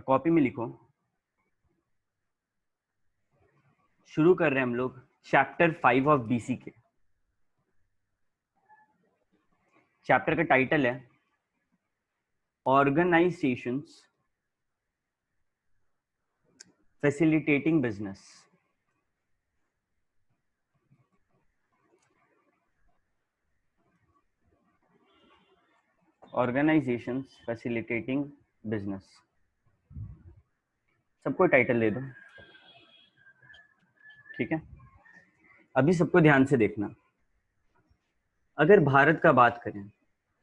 Copy में लिखो। शुरू कर रहे हैं हम लोग चैप्टर 5 ऑफ बीसी के। चैप्टर का टाइटल है organisations facilitating business. Organisations facilitating business, सबको टाइटल दे दो, ठीक है। अभी सबको ध्यान से देखना। अगर भारत का बात करें,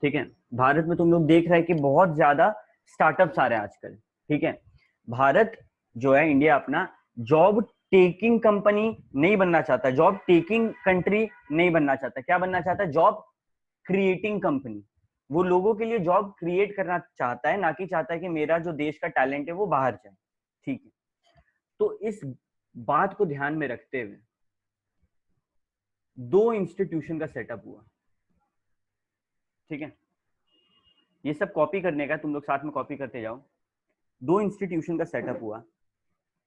ठीक है, भारत में तुम लोग देख रहे हैं कि बहुत ज्यादा स्टार्टअप्स आ रहे हैं आजकल, ठीक है। भारत जो है, इंडिया अपना जॉब टेकिंग कंपनी नहीं बनना चाहता, जॉब टेकिंग कंट्री नहीं बनना चाहता। क्या बनना चाहता है? Job creating company. वो लोगों के लिए जॉब क्रिएट करना चाहता है, ना कि चाहता है कि मेरा जो देश का टैलेंट है वो बाहर जाए, ठीक है। तो इस बात को ध्यान में रखते हुए 2 इंस्टीट्यूशन का सेटअप हुआ, ठीक है। ये सब कॉपी करने का, तुम लोग साथ में कॉपी करते जाओ। 2 इंस्टीट्यूशन का सेटअप हुआ।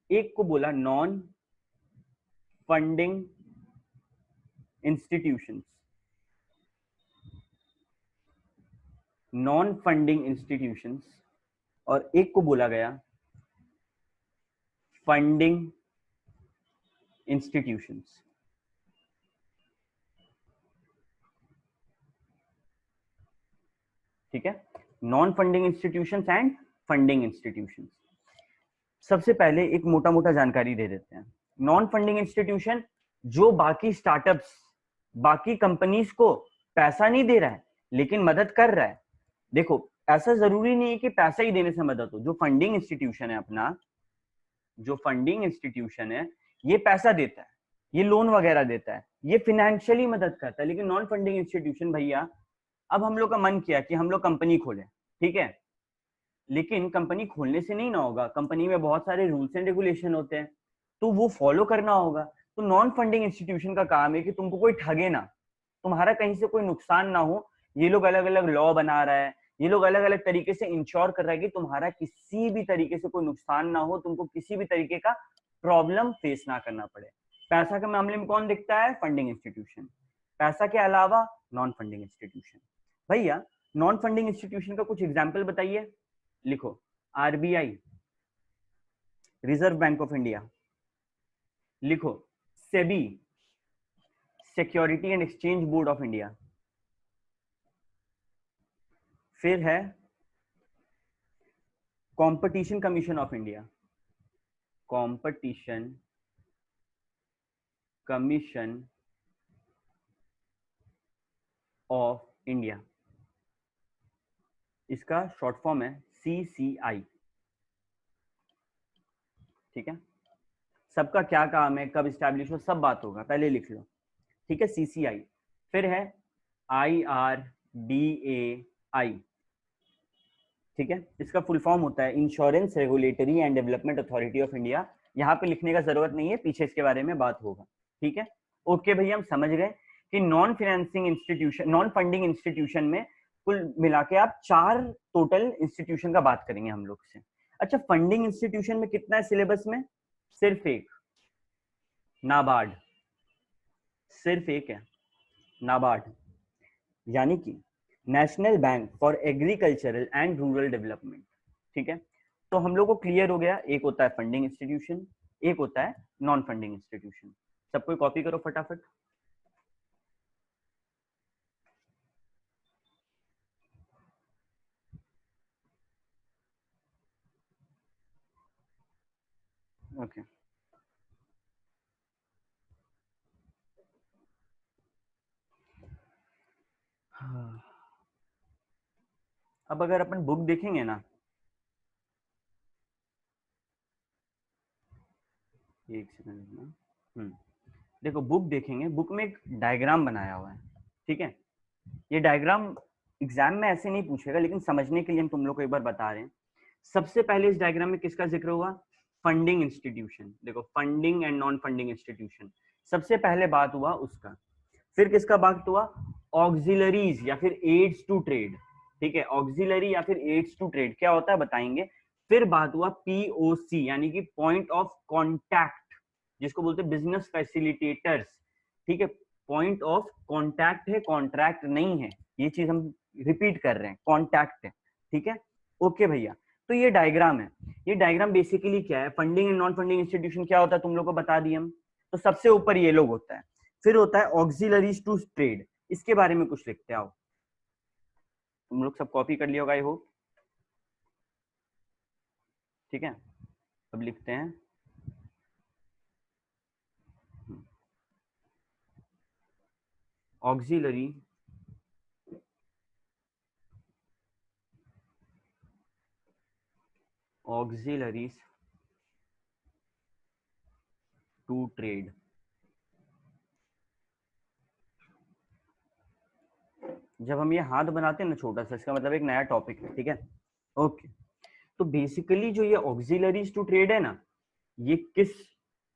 एक को बोला non funding institutions, non funding institutions, और एक को बोला गया फंडिंग इंस्टीट्यूशंस। ठीक है, non funding institutions and funding institutions. सबसे पहले एक मोटा मोटा जानकारी दे देते हैं। नॉन फंडिंग इंस्टीट्यूशन जो बाकी स्टार्टअप्स, बाकी कंपनीज को पैसा नहीं दे रहा है लेकिन मदद कर रहा है। देखो, ऐसा जरूरी नहीं है कि पैसा ही देने से मदद हो। जो फंडिंग इंस्टीट्यूशन है अपना, जो फंडिंग इंस्टीट्यूशन है, ये पैसा देता है, ये लोन वगैरह देता है, ये फाइनेंशियली मदद करता है। लेकिन नॉन फंडिंग इंस्टीट्यूशन, भैया अब हम लोग का मन किया कि हम लोग कंपनी खोलें, ठीक है, लेकिन कंपनी खोलने से नहीं ना होगा। कंपनी में बहुत सारे रूल्स एंड रेगुलेशन होते हैं, तो वो फॉलो करना होगा। तो नॉन फंडिंग इंस्टीट्यूशन का काम है कि तुमको कोई ठगे ना, तुम्हारा कहीं से कोई नुकसान ना हो। ये लोग अलग अलग लॉ बना रहा है, ये लोग अलग अलग तरीके से इंश्योर कर रहा है कि तुम्हारा किसी भी तरीके से कोई नुकसान ना हो, तुमको किसी भी तरीके का प्रॉब्लम फेस ना करना पड़े। पैसा के मामले में कौन दिखता है? Funding institution. पैसा के अलावा नॉन फंडिंग इंस्टीट्यूशन। भैया नॉन फंडिंग इंस्टीट्यूशन का कुछ एग्जाम्पल बताइए। लिखो, RBI, reserve bank of India. लिखो, SEBI, security and exchange board of India. फिर है competition commission of India, competition commission of India, इसका शॉर्ट फॉर्म है सीसीआई, ठीक है। सबका क्या काम है, कब स्टैब्लिश हो, सब बात होगा, पहले लिख लो, ठीक है, सीसीआई। फिर है IRDAI, ठीक है, इसका फुल फॉर्म होता है insurance regulatory and development authority of India. यहाँ पे लिखने का जरूरत नहीं है, पीछे इसके बारे में बात होगा, ठीक है। ओके भैया, हम समझ गए कि non financing institution, non funding institution में कुल मिला के आप 4 टोटल इंस्टीट्यूशन का बात करेंगे हम लोग से। अच्छा, फंडिंग इंस्टीट्यूशन में कितना है सिलेबस में? सिर्फ एक, नाबार्ड, सिर्फ एक है, नाबार्ड, यानी कि national bank for agricultural and rural development, ठीक है। तो हम लोग को क्लियर हो गया, एक होता है फंडिंग इंस्टीट्यूशन, एक होता है नॉन फंडिंग इंस्टीट्यूशन। सबको कॉपी करो फटाफट। ओके, अब अगर अपन बुक देखेंगे ना, एक सेकंड, देखो बुक देखेंगे, बुक में एक डायग्राम बनाया हुआ है, ठीक है। ये डायग्राम एग्जाम में ऐसे नहीं पूछेगा, लेकिन समझने के लिए हम तुम लोग को एक बार बता रहे हैं। सबसे पहले इस डायग्राम में किसका जिक्र हुआ? Funding institution. देखो, funding and non funding institution, सबसे पहले बात हुआ उसका। फिर किसका बात हुआ? ऑक्सिलरीज या फिर एड्स टू ट्रेड, ठीक है। ऑक्सिलरी या फिर एड्स टू ट्रेड क्या होता है बताएंगे। फिर बात हुआ पीओसी यानी कि पॉइंट ऑफ कांटेक्ट, जिसको बोलते हैं बिजनेस फैसिलिटेटर्स, ठीक है। पॉइंट ऑफ कांटेक्ट है, कॉन्ट्रैक्ट नहीं है, ये चीज हम रिपीट कर रहे हैं, कांटेक्ट है, ठीक है। ओके भैया, तो ये डायग्राम है। ये डायग्राम बेसिकली क्या है, funding and non funding institution क्या होता है तुम लोग को बता दिए हम। तो सबसे ऊपर ये लोग होता है, फिर होता है ऑक्सिलरीज टू ट्रेड, इसके बारे में कुछ लिखते आओ। तुम लोग सब कॉपी कर लिया होगा आई होप, ठीक है। अब लिखते हैं ऑक्सिलरी ऑक्सिलरीज टू ट्रेड। जब हम ये हाथ बनाते हैं ना छोटा सा, इसका मतलब एक नया टॉपिक है, ठीक है। ओके, तो बेसिकली जो ये ऑक्सिलरीज टू ट्रेड है ना, ये किस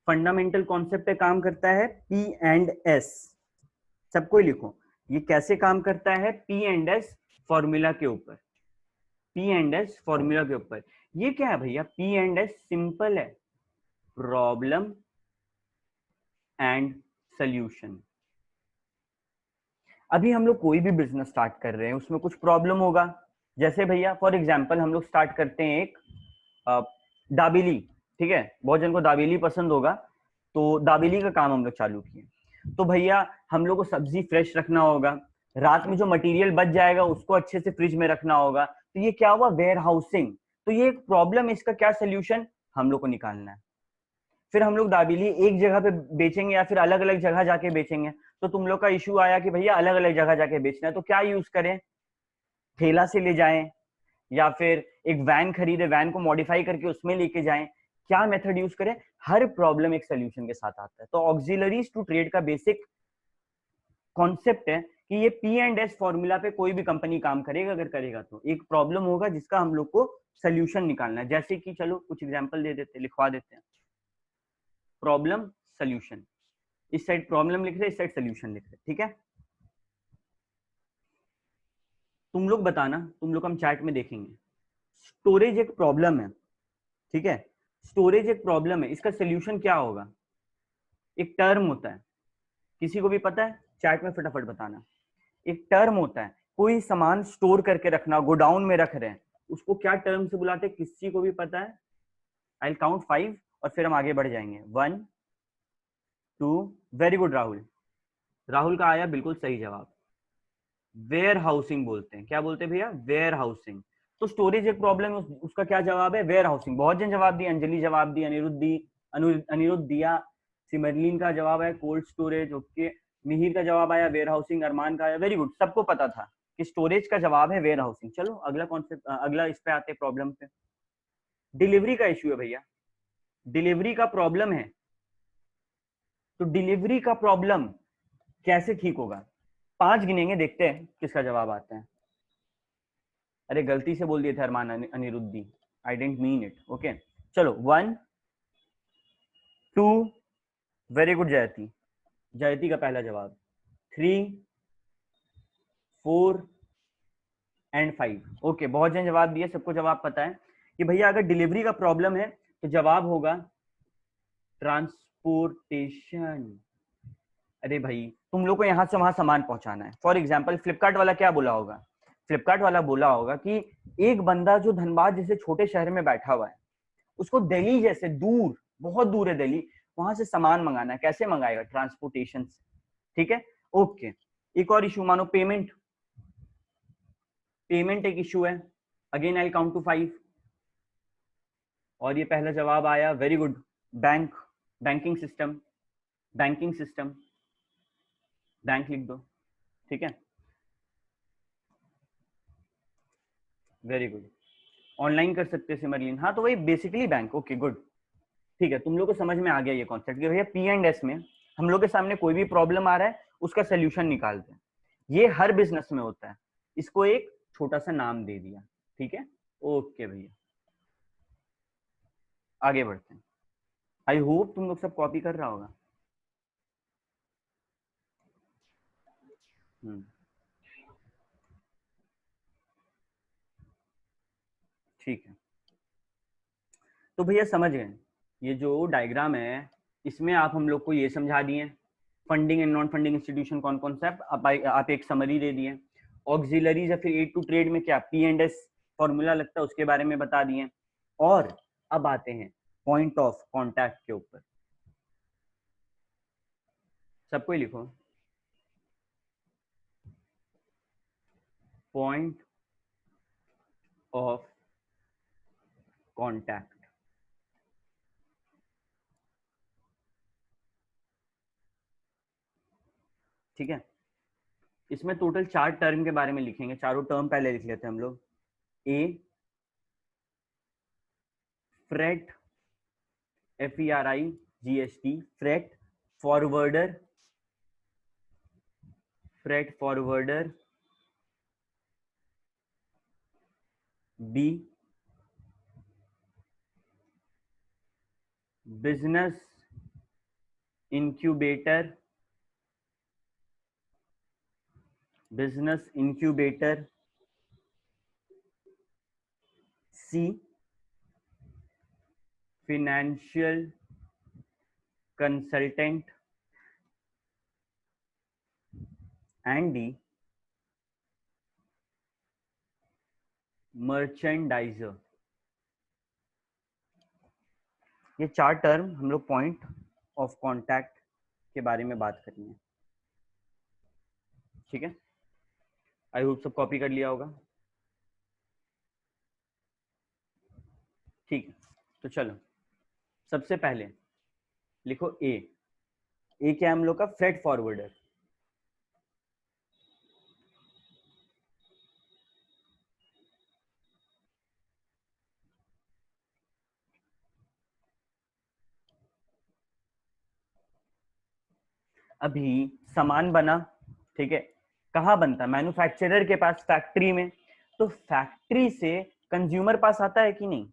फंडामेंटल कॉन्सेप्ट पे काम करता है, पी एंड एस। सबको ही लिखो, ये कैसे काम करता है, पी एंड एस फॉर्मूला के ऊपर, पी एंड एस फॉर्मूला के ऊपर। ये क्या है भैया, पी एंड एस सिंपल है, प्रॉब्लम एंड सोल्यूशन। अभी हम लोग कोई भी बिजनेस स्टार्ट कर रहे हैं, उसमें कुछ प्रॉब्लम होगा। जैसे भैया फॉर एग्जांपल हम लोग स्टार्ट करते हैं एक दाबेली, ठीक है, बहुत जन को दाबेली पसंद होगा, तो दाबेली का काम हम लोग चालू किए। तो भैया हम लोग को सब्जी फ्रेश रखना होगा, रात में जो मटेरियल बच जाएगा उसको अच्छे से फ्रिज में रखना होगा, तो ये क्या हुआ, वेयर हाउसिंग। तो ये एक प्रॉब्लम है, इसका क्या सोल्यूशन हम लोग को निकालना है। फिर हम लोग दाबेली एक जगह पे बेचेंगे या फिर अलग अलग जगह जाके बेचेंगे, तो तुम लोग का इशू आया कि भैया अलग अलग जगह जाके बेचना है, तो क्या यूज करें, ठेला से ले जाएं या फिर एक वैन खरीदे, वैन को मॉडिफाई करके उसमें लेके जाएं, क्या मेथड यूज करें। हर प्रॉब्लम एक सोल्यूशन के साथ आता है। तो ऑक्सिलरीज टू ट्रेड का बेसिक कॉन्सेप्ट है कि ये पी एंड एस फॉर्मूला पे कोई भी कंपनी काम करेगा, अगर करेगा तो एक प्रॉब्लम होगा जिसका हम लोग को सोल्यूशन निकालना है। जैसे कि चलो कुछ एग्जांपल दे देते, लिखवा देते हैं, प्रॉब्लम सोल्यूशन, इस साइड प्रॉब्लम लिख रहे, इस साइड सोल्यूशन लिख रहे, ठीक है। तुम लोग बताना, तुम लोग हम चैट में देखेंगे, स्टोरेज एक प्रॉब्लम है, ठीक है, स्टोरेज एक प्रॉब्लम है, इसका सोल्यूशन क्या होगा। एक टर्म होता है, किसी को भी पता है, चैट में फटाफट बताना। एक टर्म होता है, कोई सामान स्टोर करके रखना, गोडाउन में रख रहे हैं, उसको क्या टर्म से बुलाते हैं, किसी को भी पता है। आई काउंट 5 और फिर हम आगे बढ़ जाएंगे। 1 2, वेरी गुड राहुल, राहुल का आया बिल्कुल सही जवाब। वेयर हाउसिंग बोलते हैं, क्या बोलते हैं भैया, वेयर हाउसिंग। तो स्टोरेज एक प्रॉब्लम है, उसका क्या जवाब है, वेयर हाउसिंग। बहुत जन जवाब दिए, अंजलि जवाब दी, अनिरुद्ध दिया, सिमरलीन का जवाब है कोल्ड स्टोरेज, ओके, मिहिर का जवाब आया वेयर हाउसिंग, अरमान का आया, वेरी गुड, सबको पता था कि स्टोरेज का जवाब है वेयर हाउसिंग। चलो अगला कॉन्सेप्ट, अगला इस पे आते प्रॉब्लम पे। डिलीवरी का इश्यू है भैया, डिलीवरी का प्रॉब्लम है, तो डिलीवरी का प्रॉब्लम कैसे ठीक होगा। 5 गिनेंगे, देखते हैं किसका जवाब आता है। अरे गलती से बोल दिए थे अरमान अनिरुद्धि, आई डेंट मीन इट, ओके। चलो 1 2, वेरी गुड जयती, जयती का पहला जवाब। 3 4 एंड 5, ओके, बहुत जन जवाब दिए, सबको जवाब पता है कि भैया अगर डिलीवरी का प्रॉब्लम है तो जवाब होगा ट्रांसपोर्टेशन। अरे भाई तुम लोग को यहां से वहां सामान पहुंचाना है, फॉर एग्जाम्पल फ्लिपकार्ट वाला क्या बोला होगा, फ्लिपकार्ट वाला बोला होगा कि एक बंदा जो धनबाद जैसे छोटे शहर में बैठा हुआ है, उसको दिल्ली जैसे दूर, बहुत दूर है दिल्ली, वहां से सामान मंगाना है, कैसे मंगाएगा, ट्रांसपोर्टेशन से, ठीक है। ओके, एक और इशू मानो पेमेंट, पेमेंट एक इशू है, अगेन आई काउंट टू 5, और ये पहला जवाब आया, very good, bank, banking system, banking system, bank लिख दो, ठीक है, वेरी गुड, ऑनलाइन कर सकते हैं सिमरलीन, हाँ तो वही बेसिकली बैंक, ओके गुड, ठीक है। तुम लोग को समझ में आ गया ये कॉन्सेप्ट कि भैया पी एंड एस में हम लोग के सामने कोई भी प्रॉब्लम आ रहा है, उसका सोल्यूशन निकालते हैं। ये हर बिजनेस में होता है, इसको एक छोटा सा नाम दे दिया, ठीक है। ओके भैया, आगे बढ़ते हैं। आई होप तुम लोग सब कॉपी कर रहा होगा। ठीक है, तो भैया समझ गए, ये जो डायग्राम है इसमें आप हम लोग को ये समझा दिए funding and non funding institution कौन कौन सा है, आप एक समरी दे दिए। ऑक्सिलरीज या फिर एड टू ट्रेड में क्या P&S फॉर्मूला लगता है उसके बारे में बता दिए। और अब आते हैं पॉइंट ऑफ कॉन्टैक्ट के ऊपर। सबको लिखो, पॉइंट ऑफ कॉन्टैक्ट। ठीक है, इसमें टोटल 4 टर्म के बारे में लिखेंगे, चारों टर्म पहले लिख लेते हैं हम लोग। A freight, FERIGST, freight forwarder, freight forwarder. B business incubator, business incubator. C financial consultant and D merchandiser. ये 4 टर्म हम लोग पॉइंट ऑफ कांटेक्ट के बारे में बात करेंगे। ठीक है, आई होप सब कॉपी कर लिया होगा। ठीक है, तो चलो सबसे पहले लिखो ए क्या है हम लोग का? Freight forwarder. अभी सामान बना, ठीक है, कहाँ बनता है? मैन्युफैक्चरर के पास, फैक्ट्री में। तो फैक्ट्री से कंज्यूमर पास आता है कि नहीं?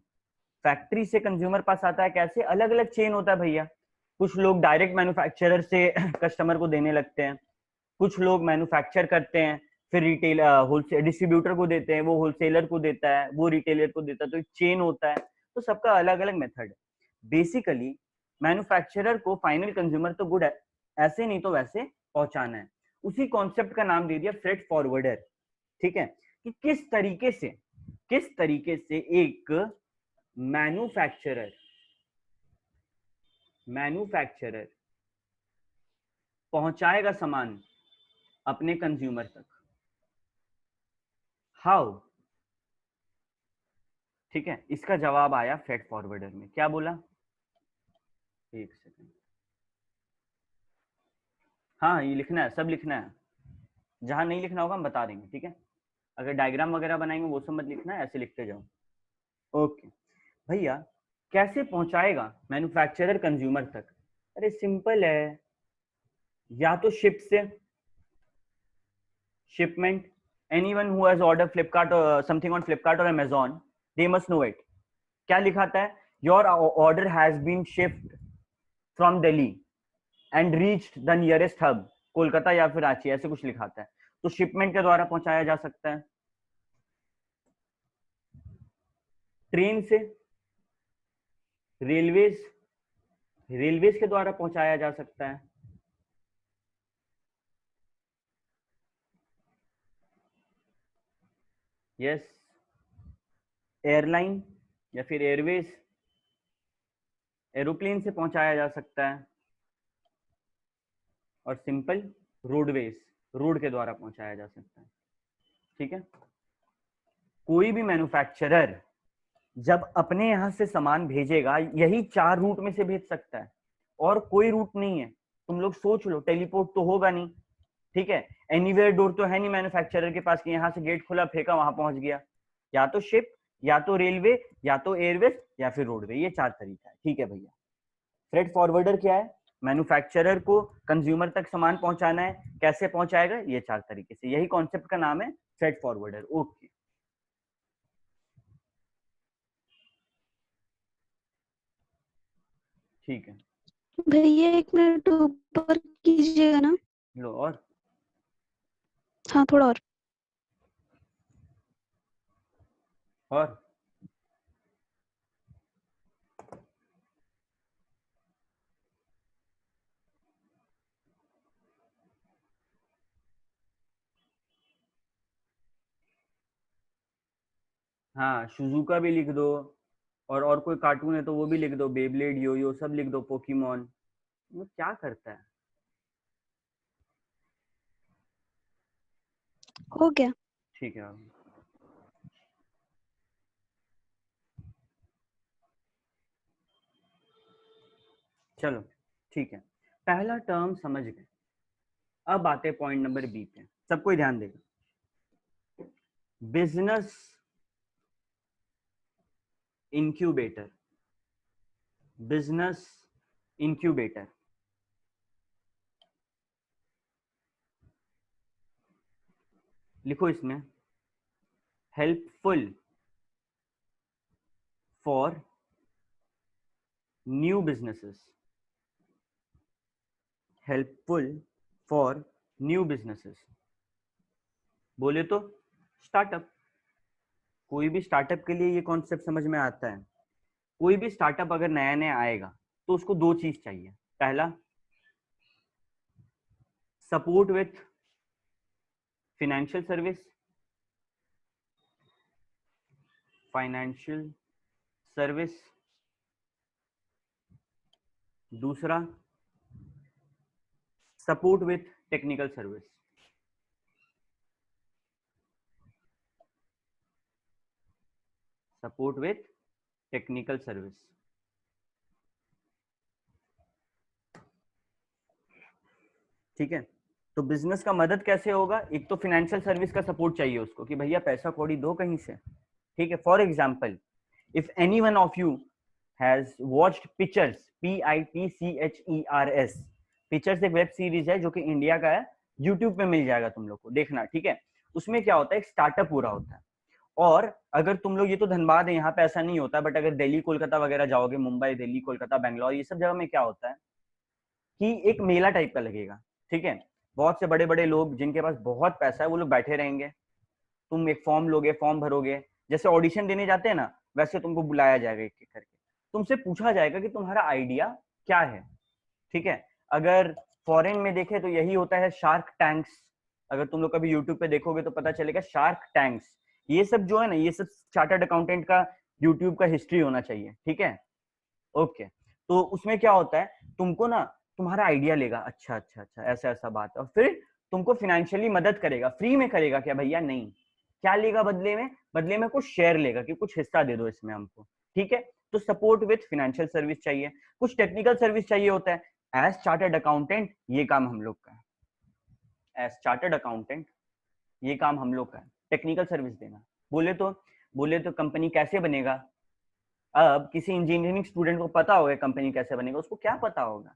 फैक्ट्री से कंज्यूमर पास आता है कैसे? अलग अलग चेन होता है भैया। कुछ लोग डायरेक्ट मैन्युफैक्चरर से कस्टमर को देने लगते हैं, कुछ लोग मैन्युफैक्चर करते हैं फिर रिटेल होलसेल डिस्ट्रीब्यूटर को देते हैं, वो होलसेलर को देता है, वो रिटेलर को देता है, तो एक चेन होता है। तो सबका अलग अलग मेथड है। बेसिकली मैन्युफैक्चरर को फाइनल कंज्यूमर तो गुड है ऐसे नहीं तो वैसे पहुंचाना है। उसी कॉन्सेप्ट का नाम दे दिया फ्रेट फॉरवर्डर। ठीक है, कि किस तरीके से एक मैन्युफैक्चरर पहुंचाएगा सामान अपने कंज्यूमर तक। हाउ? ठीक है, इसका जवाब आया फ्रेट फॉरवर्डर में। क्या बोला? एक सेकंड, हाँ ये लिखना है, सब लिखना है। जहां नहीं लिखना होगा हम बता देंगे। ठीक है, अगर डायग्राम वगैरह बनाएंगे वो सब मत लिखना है, ऐसे लिखते जाओ। ओके भैया, कैसे पहुंचाएगा मैन्युफैक्चरर कंज्यूमर तक? अरे सिंपल है, या तो शिप से, shipment. Anyone who has order Flipkart something on Flipkart और Amazon, they must know it. क्या लिखाता है? Your order has been shift from Delhi and reached the nearest hub, Kolkata या फिर रांची, ऐसे कुछ लिखाता है। तो शिपमेंट के द्वारा पहुंचाया जा सकता है। ट्रेन से, रेलवेज, रेलवेज के द्वारा पहुंचाया जा सकता है। यस, एयरलाइन या फिर एयरवेज, एरोप्लेन से पहुंचाया जा सकता है। और सिंपल रोडवेज, रोड के द्वारा पहुंचाया जा सकता है। ठीक है, कोई भी मैन्युफैक्चरर जब अपने यहां से सामान भेजेगा यही 4 रूट में से भेज सकता है, और कोई रूट नहीं है। तुम लोग सोच लो, टेलीपोर्ट तो होगा नहीं। ठीक है, एनीवेयर डोर तो है नहीं मैन्युफैक्चरर के पास कि यहाँ से गेट खुला फेंका वहां पहुंच गया। या तो शिप, या तो रेलवे, या तो एयरवेज, या फिर रोडवे, ये 4 तरीका है। ठीक है भैया, फ्रेट फॉरवर्डर क्या है? मैन्युफैक्चरर को कंज्यूमर तक सामान पहुंचाना है, कैसे पहुंचाएगा? ये 4 तरीके से, यही कॉन्सेप्ट का नाम है फ्रेट फॉरवर्डर। ओके, ठीक है। भैया 1 मिनट ऊपर कीजिएगा ना। लो, और हाँ थोड़ा और। और हाँ, सुजुका भी लिख दो, और कोई कार्टून है तो वो भी लिख दो, बेब्लेड, योयो सब लिख दो, पोकीमोन। वो क्या करता है? हो गया। ठीक है। चलो ठीक है, पहला टर्म समझ गए। अब आते पॉइंट नंबर बी पे, सबको ध्यान देगा। Business incubator, business incubator. लिखो इसमें, helpful for new businesses, helpful for new businesses. बोले तो स्टार्टअप। कोई भी स्टार्टअप के लिए ये कॉन्सेप्ट समझ में आता है। कोई भी स्टार्टअप अगर नया नया आएगा तो उसको दो चीज चाहिए। पहला, support with financial service, financial service. दूसरा, support with technical service. Support with technical service. ठीक है, तो बिजनेस का मदद कैसे होगा? एक तो फाइनेंशियल सर्विस का सपोर्ट चाहिए उसको कि भैया पैसा कौड़ी दो कहीं से। ठीक है, for example, if any one of you has watched pictures, PITCHERS, pictures एक वेब सीरीज है जो कि इंडिया का है, यूट्यूब पे मिल जाएगा तुम लोग को, देखना। ठीक है, उसमें क्या होता है, एक स्टार्टअप पूरा होता है। और अगर तुम लोग, ये तो धनबाद है, यहाँ पे ऐसा नहीं होता, बट अगर दिल्ली कोलकाता वगैरह जाओगे, मुंबई दिल्ली कोलकाता बैंगलोर, ये सब जगह में क्या होता है कि एक मेला टाइप का लगेगा। ठीक है, बहुत से बड़े बड़े लोग जिनके पास बहुत पैसा है वो लोग बैठे रहेंगे। तुम एक फॉर्म लोगे, फॉर्म भरोगे, जैसे ऑडिशन देने जाते हैं ना, वैसे तुमको बुलाया जाएगा एक एक करके। तुमसे पूछा जाएगा कि तुम्हारा आइडिया क्या है। ठीक है, अगर फॉरेन में देखे तो यही होता है, शार्क टैंक्स। अगर तुम लोग कभी यूट्यूब पे देखोगे तो पता चलेगा, शार्क टैंक्स। ये सब जो है ना, ये सब चार्टर्ड अकाउंटेंट का यूट्यूब का हिस्ट्री होना चाहिए। ठीक है, ओके। तो उसमें क्या होता है, तुमको ना तुम्हारा आइडिया लेगा, अच्छा अच्छा अच्छा ऐसा ऐसा बात है, और फिर तुमको फाइनेंशियली मदद करेगा। फ्री में करेगा क्या भैया? नहीं। क्या लेगा बदले में? बदले में कुछ शेयर लेगा कि कुछ हिस्सा दे दो इसमें हमको। ठीक है, तो सपोर्ट विथ फाइनेंशियल सर्विस चाहिए, कुछ टेक्निकल सर्विस चाहिए होता है। एज चार्टर्ड अकाउंटेंट ये काम हम लोग का है, एज चार्टर्ड अकाउंटेंट ये काम हम लोग का है, टेक्निकल सर्विस देना। बोले तो कंपनी कैसे बनेगा? अब किसी इंजीनियरिंग स्टूडेंट को पता होगा कंपनी कैसे बनेगा? उसको क्या पता होगा?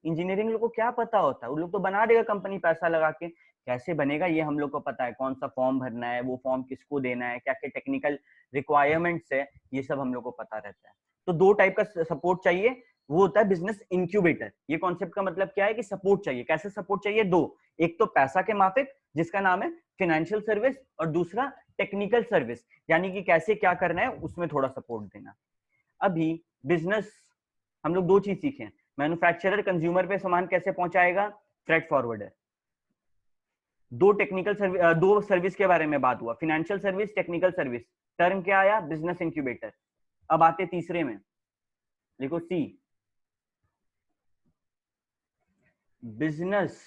इंजीनियरिंग लोग को क्या पता होता है? वो लोग तो बना देगा कंपनी पैसा लगा के। कैसे बनेगा ये हम लोग को पता है, कौन सा फॉर्म भरना है, वो फॉर्म किसको देना है, क्या क्या टेक्निकल रिक्वायरमेंट्स है, ये सब हम लोग को पता रहता है। तो दो टाइप का सपोर्ट चाहिए, वो होता है बिजनेस इंक्यूबेटर। ये कॉन्सेप्ट का मतलब क्या है कि सपोर्ट चाहिए। कैसे सपोर्ट चाहिए? दो, एक तो पैसा के माफिक जिसका नाम है फाइनेंशियल सर्विस, और दूसरा टेक्निकल सर्विस, यानी कि कैसे क्या करना है उसमें थोड़ा सपोर्ट देना। अभी बिजनेस हम लोग दो चीज सीखे, मैन्युफैक्चरर कंज्यूमर पे सामान कैसे पहुंचाएगा, फ्रेट फॉरवर्डर। दो टेक्निकल सर्विस, दो सर्विस के बारे में बात हुआ, financial service, technical service. Term क्या आया? Business incubator. अब आते तीसरे में, देखो C, business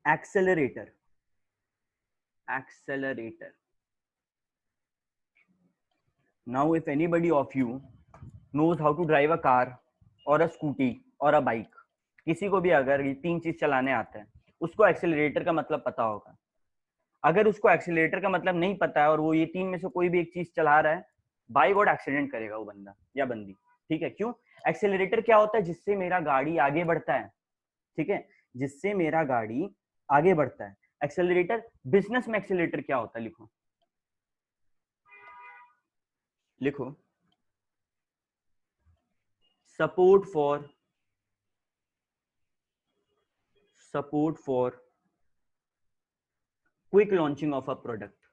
accelerator, accelerator. Now if anybody of you knows how to drive a car और a scooty और a bike, किसी को भी अगर ये तीन चीज चलाने आते हैं, उसको एक्सेलरेटर का मतलब पता होगा। अगर उसको एक्सेलरेटर का मतलब नहीं पता है और वो ये तीन में से कोई भी एक चीज चला रहा है, बाई गॉड एक्सीडेंट करेगा वो बंदा या बंदी। ठीक है, क्यों? एक्सेलरेटर क्या होता है? जिससे मेरा गाड़ी आगे बढ़ता है। ठीक है, जिससे मेरा गाड़ी आगे बढ़ता है, एक्सेलरेटर। बिजनेस में एक्सेलरेटर क्या होता है? लिखो, लिखो, support for, support for quick launching of a product,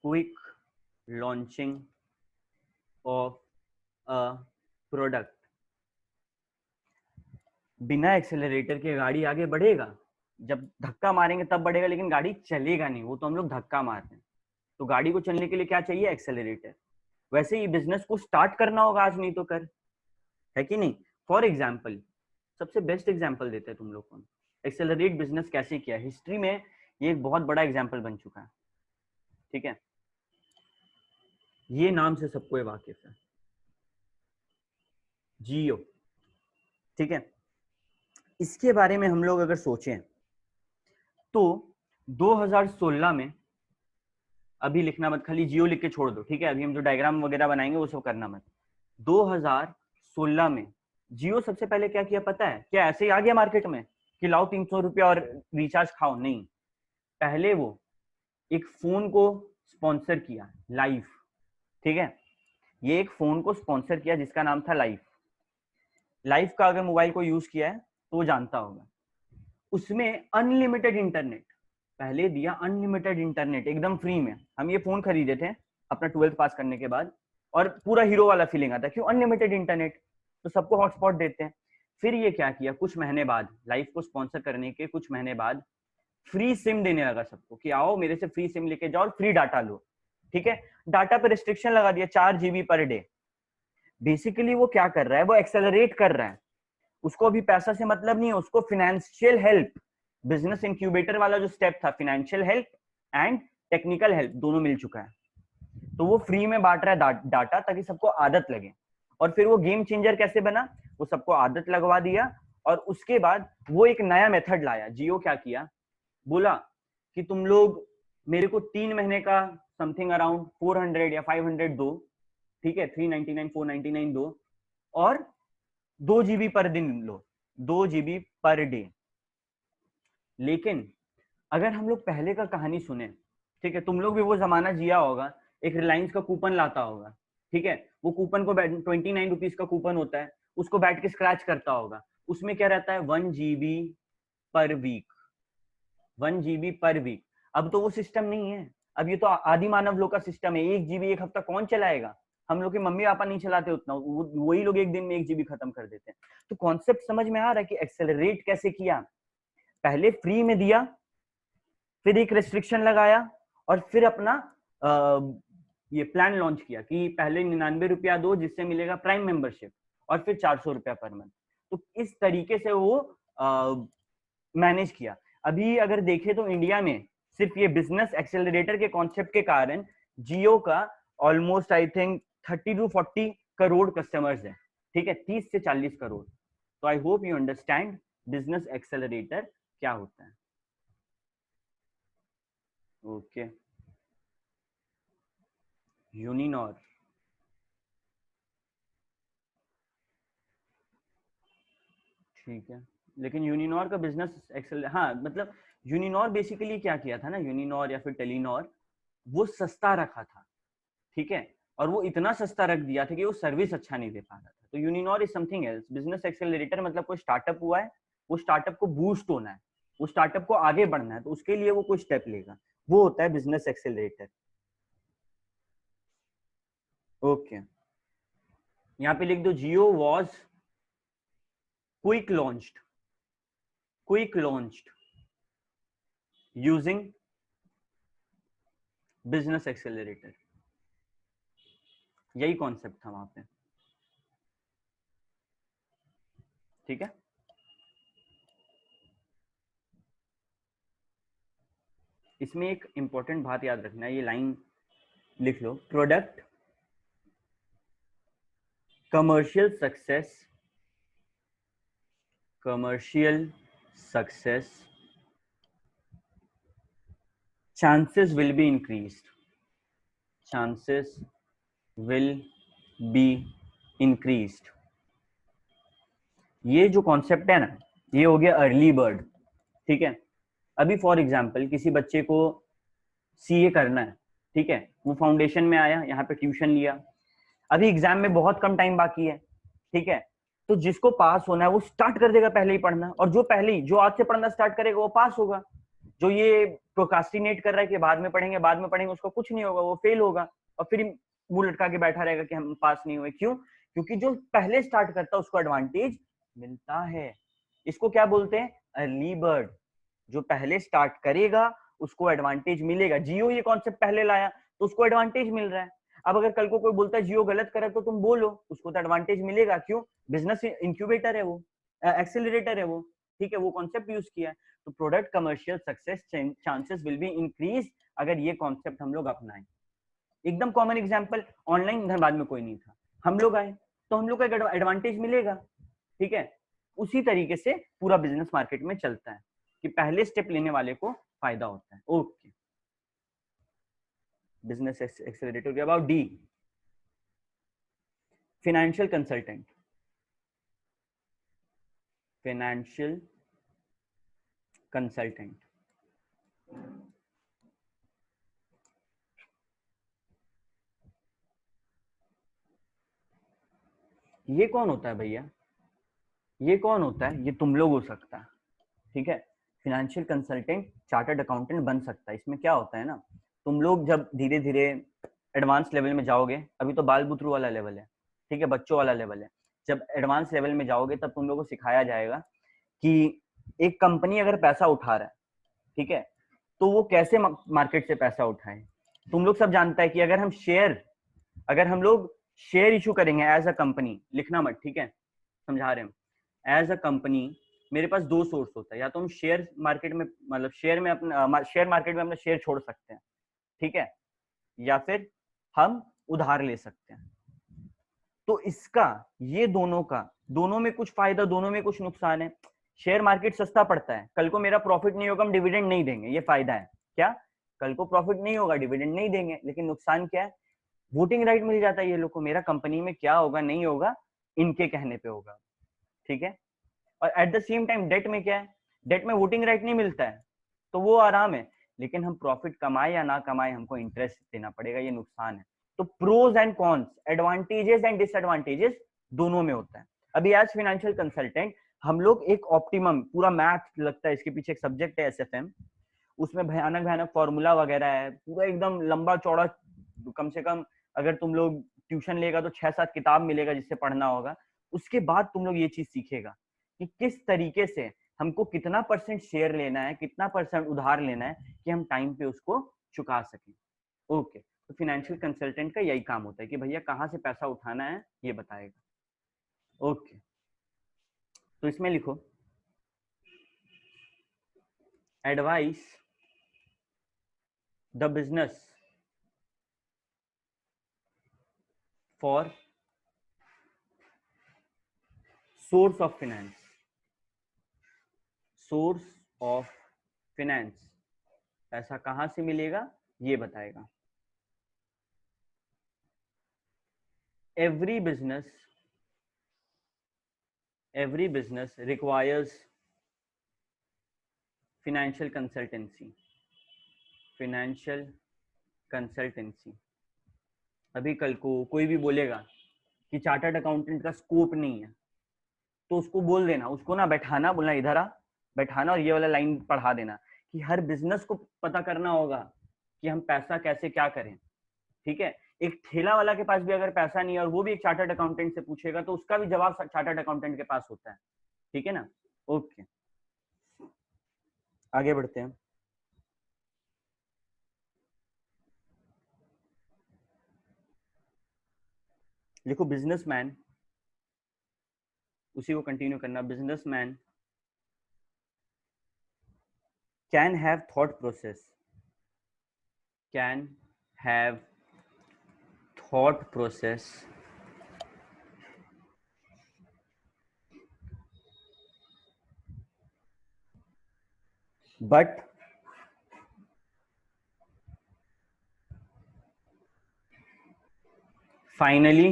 quick launching of a product. बिना एक्सेलरेटर के गाड़ी आगे बढ़ेगा? जब धक्का मारेंगे तब बढ़ेगा, लेकिन गाड़ी चलेगा नहीं, वो तो हम लोग धक्का मारते हैं। तो गाड़ी को चलने के लिए क्या चाहिए? एक्सेलरेटर। वैसे ही बिजनेस को स्टार्ट करना होगा, आज नहीं तो कर, है कि नहीं? फॉर एग्जाम्पल, सबसे बेस्ट एग्जाम्पल देते हैं तुम लोग को, एक्सेलरेट बिजनेस कैसे किया। हिस्ट्री में ये एक बहुत बड़ा एग्जाम्पल बन चुका है, ठीक है? ये नाम से सबको वाकिफ है, जियो, ठीक है? इसके बारे में हम लोग अगर सोचें तो 2016 में, अभी लिखना मत, खाली जियो लिख के छोड़ दो, ठीक है? अभी हम जो डायग्राम वगैरह बनाएंगे वो सब करना मत। 2016 में जियो सबसे पहले क्या किया पता है? क्या ऐसे ही आ गया मार्केट में कि लाओ 300 रुपया और रिचार्ज खाओ? नहीं, पहले वो एक फोन को स्पॉन्सर किया, लाइफ, ठीक है? ये एक फोन को स्पॉन्सर किया जिसका नाम था लाइफ। लाइफ का अगर मोबाइल को यूज किया है तो वो जानता होगा। उसमें अनलिमिटेड इंटरनेट पहले दिया, अनलिमिटेड इंटरनेट एकदम फ्री में। हम ये फोन खरीदे थे अपना 12th पास करने के बाद, और पूरा हीरो वाला फीलिंग आता है, क्यों? अनलिमिटेड इंटरनेट, तो सबको हॉटस्पॉट देते हैं। फिर ये क्या किया, कुछ महीने बाद, लाइफ को स्पॉन्सर करने के कुछ महीने बाद फ्री सिम देने लगा सबको, कि आओ मेरे से फ्री सिम लेके जाओ और फ्री डाटा लो, ठीक है? डाटा पे रिस्ट्रिक्शन लगा दिया, 4 GB पर डे। बेसिकली वो क्या कर रहा है? वो एक्सेलरेट कर रहा है। उसको अभी पैसा से मतलब नहीं है, उसको फाइनेंशियल हेल्प, बिजनेस इंक्यूबेटर वाला जो स्टेप था, financial help and technical help दोनों मिल चुका है। तो वो फ्री में बांट रहा है डाटा, ताकि सबको आदत लगे। और फिर वो गेम चेंजर कैसे बना? वो सबको आदत लगवा दिया, और उसके बाद वो एक नया मेथड लाया। जियो क्या किया, बोला कि तुम लोग मेरे को 3 महीने का समथिंग अराउंड 400 या 500 दो, ठीक है? 399 499 दो, और 2 GB पर दिन लो, 2 GB पर डे। लेकिन अगर हम लोग पहले का कहानी सुने, ठीक है? तुम लोग भी वो जमाना जिया होगा, एक रिलायंस का कूपन लाता होगा, ठीक है? वो कूपन को 29 रुपीज का कूपन होता है, उसको बैठ के स्क्रैच करता होगा। उसमें क्या रहता है? 1 GB पर वीक, 1 GB पर वीक। अब तो वो सिस्टम नहीं है, अब ये तो आदि मानव लोग का सिस्टम है। 1 GB एक हफ्ता कौन चलाएगा? हम लोग के मम्मी पापा नहीं चलाते उतना, वही लोग एक दिन में 1 GB खत्म कर देते हैं। तो कॉन्सेप्ट समझ में आ रहा है कि एक्सेलरेट कैसे किया? पहले फ्री में दिया, फिर एक रेस्ट्रिक्शन लगाया, और फिर अपना ये प्लान लॉन्च किया कि पहले 99 रुपया दो जिससे मिलेगा प्राइम मेंबरशिप, और फिर 400 रुपया पर मंथ। तो इस तरीके से वो मैनेज किया। अभी अगर देखें तो इंडिया में सिर्फ ये बिजनेस एक्सेलरेटर के कॉन्सेप्ट के कारण जियो का almost I think 30 to 40 crore customers है, ठीक है? 30 से 40 करोड़। तो I hope you understand business accelerator क्या होता है। ओके, यूनिनॉर, ठीक है। लेकिन यूनिनॉर का बिजनेस एक्सेल, हाँ मतलब यूनिनॉर बेसिकली क्या किया था ना, यूनिनॉर या फिर टेलीनॉर, वो सस्ता रखा था, ठीक है? और वो इतना सस्ता रख दिया था कि वो सर्विस अच्छा नहीं दे पा रहा था। तो Uninor is something else. Business accelerator मतलब कोई स्टार्टअप हुआ है, वो स्टार्टअप को बूस्ट होना है, वो स्टार्टअप को आगे बढ़ना है, तो उसके लिए वो कोई स्टेप लेगा, वो होता है बिजनेस एक्सेलरेटर। ओके, यहाँ पे लिख दो, Jio was quick launched, quick launched using business accelerator. यही कॉन्सेप्ट था वहां पे, ठीक है? इसमें एक इंपॉर्टेंट बात याद रखना है, ये लाइन लिख लो, product commercial success, commercial success chances will be increased, chances will be increased। ये जो कॉन्सेप्ट है ना, ये हो गया अर्ली बर्ड, ठीक है? अभी फॉर एग्जांपल किसी बच्चे को सीए करना है, ठीक है? वो फाउंडेशन में आया, यहाँ पे ट्यूशन लिया, अभी एग्जाम में बहुत कम टाइम बाकी है, ठीक है? तो जिसको पास होना है वो स्टार्ट कर देगा पहले ही पढ़ना, और जो पहले ही, जो आज से पढ़ना स्टार्ट करेगा वो पास होगा। जो ये प्रोकास्टिनेट कर रहा है कि बाद में पढ़ेंगे बाद में पढ़ेंगे, उसको कुछ नहीं होगा, वो फेल होगा, और फिर मुंह लटका के बैठा रहेगा कि हम पास नहीं हुए। क्यों? क्योंकि जो पहले स्टार्ट करता है उसको एडवांटेज मिलता है। इसको क्या बोलते हैं? Early bird. जो पहले स्टार्ट करेगा उसको एडवांटेज मिलेगा। जियो ये कॉन्सेप्ट पहले लाया तो उसको एडवांटेज मिल रहा है। अब अगर कल को कोई बोलता है जियो गलत करे तो तुम बोलो, उसको तो एडवांटेज मिलेगा। क्यों? बिजनेस इंक्यूबेटर है वो, एक्सेलरेटर है वो, ठीक है, वो कॉन्सेप्ट यूज किया है। तो product commercial success chances will be increase अगर ये कॉन्सेप्ट हम लोग अपनाएं। एकदम कॉमन एग्जांपल, ऑनलाइन धनबाद में कोई नहीं था, हम लोग आए तो हम लोग का एडवांटेज मिलेगा, ठीक है। उसी तरीके से पूरा बिजनेस मार्केट में चलता है कि पहले स्टेप लेने वाले को फायदा होता है। Okay, business accelerator. About D, financial consultant. Financial consultant ये कौन होता है भैया? ये कौन होता है? ये तुम लोग हो सकता है, ठीक है। फाइनेंशियल कंसल्टेंट चार्टर्ड अकाउंटेंट बन सकता है। इसमें क्या होता है ना, तुम लोग जब धीरे धीरे एडवांस लेवल में जाओगे, अभी तो बाल बुतरू वाला लेवल है, ठीक है, बच्चों वाला लेवल है। जब एडवांस लेवल में जाओगे तब तुम लोगों को सिखाया जाएगा कि एक कंपनी अगर पैसा उठा रहा है, ठीक है, तो वो कैसे मार्केट से पैसा उठाए। तुम लोग सब जानता है कि अगर हम लोग शेयर इशू करेंगे एज अ कंपनी, लिखना मत, ठीक है, समझा रहे हैं। एज अ कंपनी मेरे पास दो सोर्स होता है, या तो हम शेयर मार्केट में, मतलब शेयर मार्केट में अपना शेयर छोड़ सकते हैं, ठीक है, या फिर हम उधार ले सकते हैं। तो इसका, ये दोनों का, दोनों में कुछ फायदा, दोनों में कुछ नुकसान है। शेयर मार्केट सस्ता पड़ता है, कल को मेरा प्रॉफिट नहीं होगा, हम डिविडेंड नहीं देंगे, ये फायदा है। क्या? कल को प्रॉफिट नहीं होगा, डिविडेंड नहीं देंगे, लेकिन नुकसान क्या है? वोटिंग राइट मिल जाता है ये लोग को, मेरा कंपनी में क्या होगा नहीं होगा इनके कहने पे होगा, ठीक है। और at the same time date में क्या है? डेट में वोटिंग राइट नहीं मिलता है, तो वो आराम है, लेकिन हम प्रॉफिट कमाए या ना कमाए हमको इंटरेस्ट देना पड़ेगा, ये नुकसान है। तो pros and cons, advantages and disadvantages दोनों में होता है। अभी एज फाइनेंशियल कंसल्टेंट हम लोग एक ऑप्टिमम, पूरा मैथ लगता है, इसके पीछे एक सब्जेक्ट है एसएफएम, उसमें भयानक भयानक फॉर्मूला वगैरह है, पूरा एकदम लंबा चौड़ा, कम से कम अगर तुम लोग ट्यूशन लेगा तो 6-7 किताब मिलेगा जिससे पढ़ना होगा। उसके बाद तुम लोग ये चीज सीखेगा कि किस तरीके से हमको कितना परसेंट शेयर लेना है, कितना परसेंट उधार लेना है कि हम टाइम पे उसको चुका सकें। ओके, तो फाइनेंशियल कंसल्टेंट का यही काम होता है कि भैया कहाँ से पैसा उठाना है ये बताएगा। ओके, तो इसमें लिखो advice the business for source of finance. Source of finance, पैसा कहां से मिलेगा ये बताएगा। every business requires financial consultancy। अभी कल को कोई भी बोलेगा कि चार्टर्ड अकाउंटेंट का स्कोप नहीं है, तो उसको बोल देना, उसको ना बैठाना, बोलना इधर आ, बैठाना और ये वाला लाइन पढ़ा देना कि हर बिजनेस को पता करना होगा कि हम पैसा कैसे क्या करें, ठीक है। एक ठेला वाला के पास भी अगर पैसा नहीं है और वो भी एक चार्टर्ड अकाउंटेंट से पूछेगा तो उसका भी जवाब चार्टर्ड अकाउंटेंट के पास होता है, ठीक है ना। ओके, आगे बढ़ते हैं। देखो बिजनेसमैन, उसी को कंटिन्यू करना। Businessman can have thought process, can have thought process but finally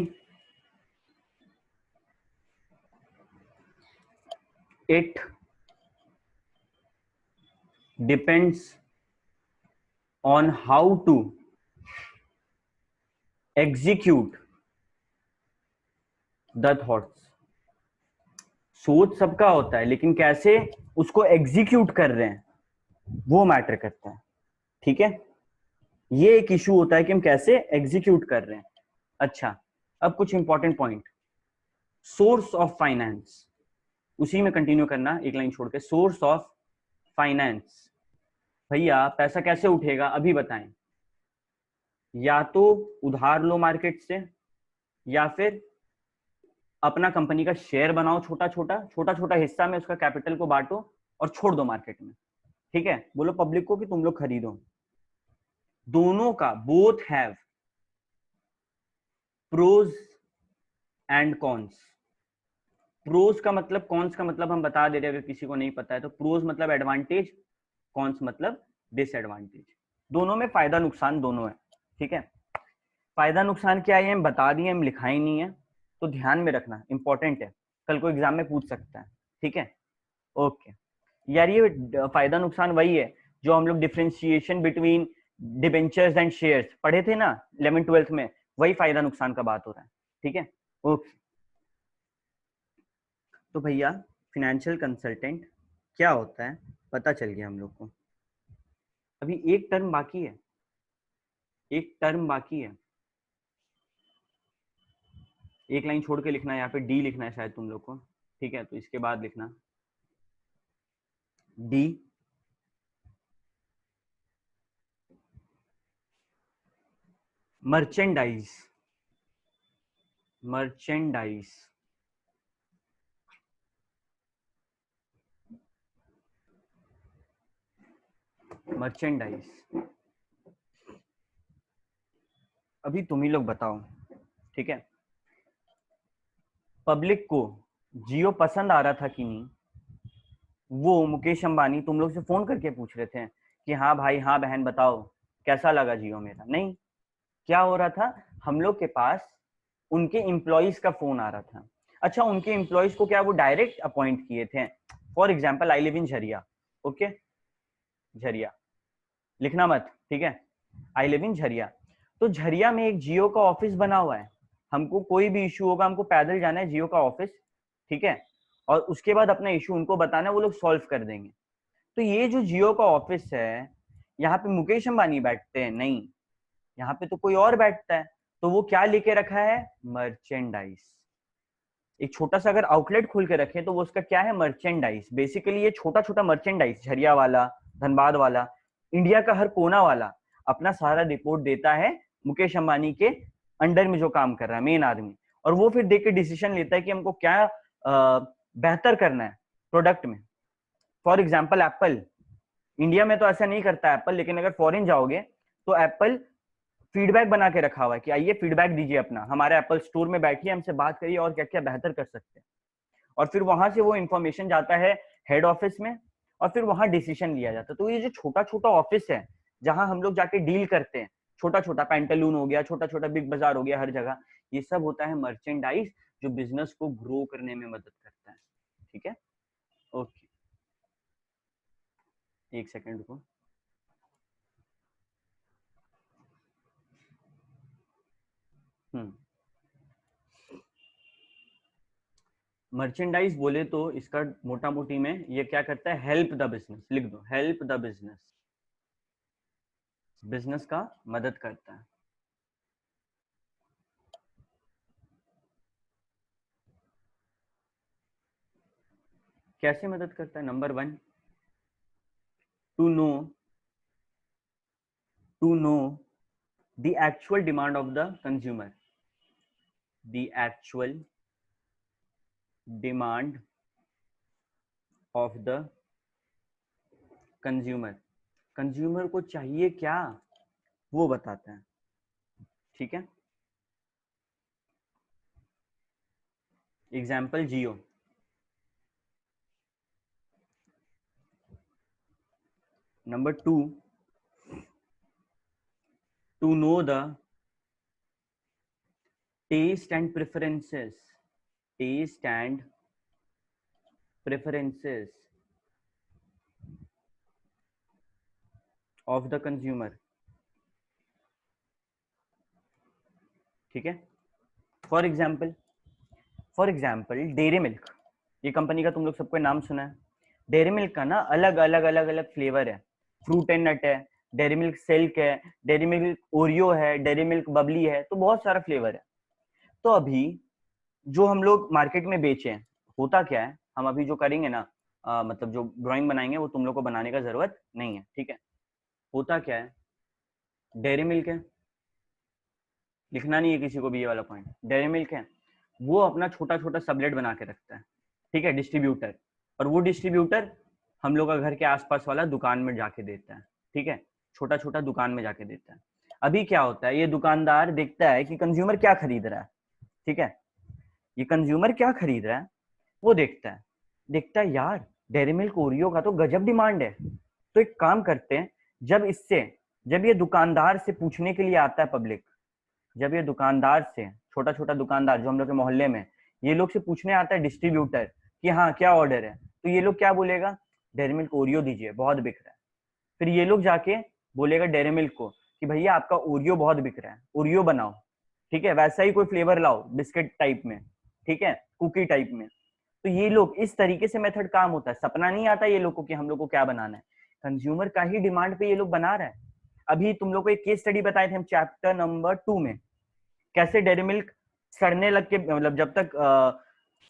it depends on how to execute the thoughts। सोच सबका होता है लेकिन कैसे उसको एग्जीक्यूट कर रहे हैं वो मैटर करता है, ठीक है। ये एक इशू होता है कि हम कैसे एग्जीक्यूट कर रहे हैं। अच्छा, अब कुछ important point. Source of finance, उसी में कंटिन्यू करना, एक लाइन छोड़ के। Source of finance. भैया पैसा कैसे उठेगा अभी बताएं। या तो उधार लो मार्केट से, या फिर अपना कंपनी का शेयर बनाओ, छोटा छोटा हिस्सा में उसका कैपिटल को बांटो और छोड़ दो मार्केट में। ठीक है, बोलो पब्लिक को कि तुम लोग खरीदो। दोनों का both have pros and cons. Pros का मतलब, कॉन्स का मतलब हम बता दे रहे हैं अगर किसी को नहीं पता है तो। प्रोज मतलब एडवांटेज, कॉन्स मतलब डिसएडवांटेज। दोनों में फायदा नुकसान दोनों है। ठीक है, फायदा नुकसान क्या है हम बता दिए, हम लिखा ही नहीं है, तो ध्यान में रखना, इंपॉर्टेंट है, कल को एग्जाम में पूछ सकता है। ठीक है, ओके यार। ये फायदा नुकसान वही है जो हम लोग differentiation between debentures and shares पढ़े थे ना 11th-12th में, वही फायदा नुकसान का बात हो रहा है। ठीक है, ओके। तो भैया फाइनेंशियल कंसल्टेंट क्या होता है पता चल गया हम लोग को। अभी एक टर्म बाकी है, एक टर्म बाकी है। एक लाइन छोड़ के लिखना है, यहाँ पे डी लिखना है शायद तुम लोग को। ठीक है, तो इसके बाद लिखना डी। Merchandise, merchandise, merchandise. अभी तुम ही लोग बताओ। ठीक है, पब्लिक को जियो पसंद आ रहा था कि नहीं, वो मुकेश अंबानी तुम लोग से फोन करके पूछ रहे थे कि हाँ भाई हाँ बहन बताओ कैसा लगा जियो मेरा। नहीं, क्या हो रहा था, हम लोग के पास उनके एम्प्लॉइज का फोन आ रहा था। अच्छा, उनके एम्प्लॉइज को क्या वो डायरेक्ट अपॉइंट किए थे? For example I live in Jharia. Okay, Jharia लिखना मत, ठीक है, आई लिव इन झरिया। तो झरिया में एक जियो का ऑफिस बना हुआ है। हमको कोई भी इशू होगा हमको पैदल जाना है जियो का ऑफिस, ठीक है, और उसके बाद अपना इशू उनको बताना है, वो लोग सॉल्व कर देंगे। तो ये जो जियो का ऑफिस है, यहाँ पे मुकेश अंबानी बैठते हैं? नहीं, यहाँ पे तो कोई और बैठता है। तो वो क्या लेके रखा है? मर्चेंडाइज। एक छोटा सा अगर आउटलेट खोल के रखे तो वो उसका क्या है? मर्चेंडाइज। बेसिकली ये छोटा छोटा मर्चेंडाइज, झरिया वाला, धनबाद वाला, इंडिया का हर कोना वाला अपना सारा रिपोर्ट देता है मुकेश अंबानी के अंडर में जो काम कर रहा है मेन आदमी, और वो फिर देख के डिसीजन लेता है कि हमको क्या बेहतर करना है प्रोडक्ट में। फॉर एग्जाम्पल एप्पल, इंडिया में तो ऐसा नहीं करता एप्पल, लेकिन अगर फॉरेन जाओगे तो एप्पल फीडबैक बना के रखा हुआ है कि आइए फीडबैक दीजिए अपना, हमारे एप्पल स्टोर में बैठिए, हमसे बात करिए और क्या क्या बेहतर कर सकते हैं। और फिर वहां से वो इंफॉर्मेशन जाता है हेड ऑफिस में और फिर वहां डिसीजन लिया जाता है। तो ये जो छोटा छोटा ऑफिस है जहां हम लोग जाके डील करते हैं, छोटा छोटा पैंटालून हो गया, छोटा छोटा बिग बाजार हो गया, हर जगह ये सब होता है मर्चेंडाइज, जो बिजनेस को ग्रो करने में मदद करता है। ठीक है, ओके, एक सेकेंड रुको। मर्चेंडाइज बोले तो इसका मोटा मोटी में ये क्या करता है? हेल्प द बिजनेस, लिख दो, हेल्प द बिजनेस, बिजनेस का मदद करता है। कैसे मदद करता है? Number 1, to know, to know the actual demand of the consumer, the actual demand of the consumer. Consumer को चाहिए क्या वो बताता है। ठीक है, example Jio. Number 2, to know the taste and preferences, taste and preferences of the consumer। ठीक है, फॉर एग्जाम्पल, डेयरी मिल्क, ये कंपनी का तुम लोग सबको नाम सुना है। डेयरी मिल्क का ना अलग अलग अलग अलग फ्लेवर है, फ्रूट एंड नट है, डेयरी मिल्क सिल्क है, डेयरी मिल्क ओरियो है, डेयरी मिल्क बबली है, तो बहुत सारा फ्लेवर है। तो अभी जो हम लोग मार्केट में बेचे हैं, होता क्या है, हम अभी जो करेंगे ना, मतलब जो ड्राइंग बनाएंगे वो तुम लोग को बनाने का जरूरत नहीं है, ठीक है। होता क्या है, डेयरी मिल्क है, लिखना नहीं है किसी को भी ये वाला पॉइंट, डेयरी मिल्क है, वो अपना छोटा छोटा सबलेट बना के रखता है, ठीक है, डिस्ट्रीब्यूटर, और वो डिस्ट्रीब्यूटर हम लोग का घर के आसपास वाला दुकान में जाके देता है, ठीक है, छोटा छोटा दुकान में जाके देता है। अभी क्या होता है, ये दुकानदार देखता है कि कंज्यूमर क्या खरीद रहा है, ठीक है, ये कंज्यूमर क्या खरीद रहा है वो देखता है यार डेयरी मिल्क ओरियो का तो गजब डिमांड है, तो एक काम करते हैं, जब ये दुकानदार से पूछने के लिए आता है पब्लिक, जब ये दुकानदार से, छोटा छोटा दुकानदार जो हम लोग के मोहल्ले में, ये लोग से पूछने आता है डिस्ट्रीब्यूटर कि हाँ क्या ऑर्डर है, तो ये लोग क्या बोलेगा, डेयरी मिल्क ओरियो दीजिए बहुत बिक रहा है। फिर ये लोग जाके बोलेगा डेयरी मिल्क को कि भैया आपका ओरियो बहुत बिक रहा है, ओरियो बनाओ, ठीक है, वैसा ही कोई फ्लेवर लाओ बिस्किट टाइप में, ठीक है, कुकी टाइप में। तो ये लोग इस तरीके से मेथड काम होता है, सपना नहीं आता ये लोग को कि हम लोग को क्या बनाना है, कंज्यूमर का ही डिमांड पे ये लोग बना रहे हैं। अभी तुम लोग को एक केस स्टडी बताए थे हम चैप्टर नंबर 2 में, कैसे डेयरी मिल्क सड़ने लग के, मतलब जब तक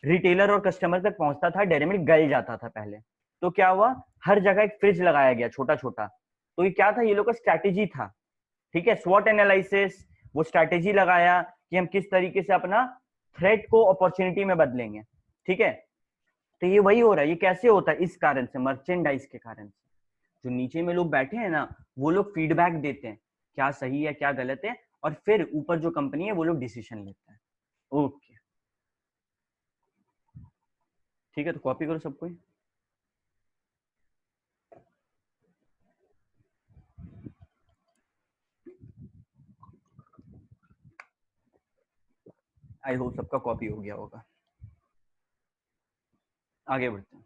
रिटेलर और कस्टमर तक पहुंचता था डेयरी मिल्क गल जाता था पहले। तो क्या हुआ, हर जगह एक फ्रिज लगाया गया छोटा छोटा, तो ये क्या था, ये लोग का स्ट्रैटेजी था, ठीक है, स्वॉट एनालिसिस, वो स्ट्रैटेजी लगाया कि हम किस तरीके से अपना थ्रेट को अपॉर्चुनिटी में बदलेंगे, ठीक है। तो ये वही हो रहा है, ये कैसे होता है, इस कारण से, मर्चेंडाइज के कारण से, जो नीचे में लोग बैठे हैं ना, वो लोग फीडबैक देते हैं क्या सही है क्या गलत है, और फिर ऊपर जो कंपनी है वो लोग डिसीजन लेते हैं। ओके, ठीक है, तो कॉपी करो सब कोई। आई होप सबका कॉपी हो गया होगा। आगे बढ़ते हैं,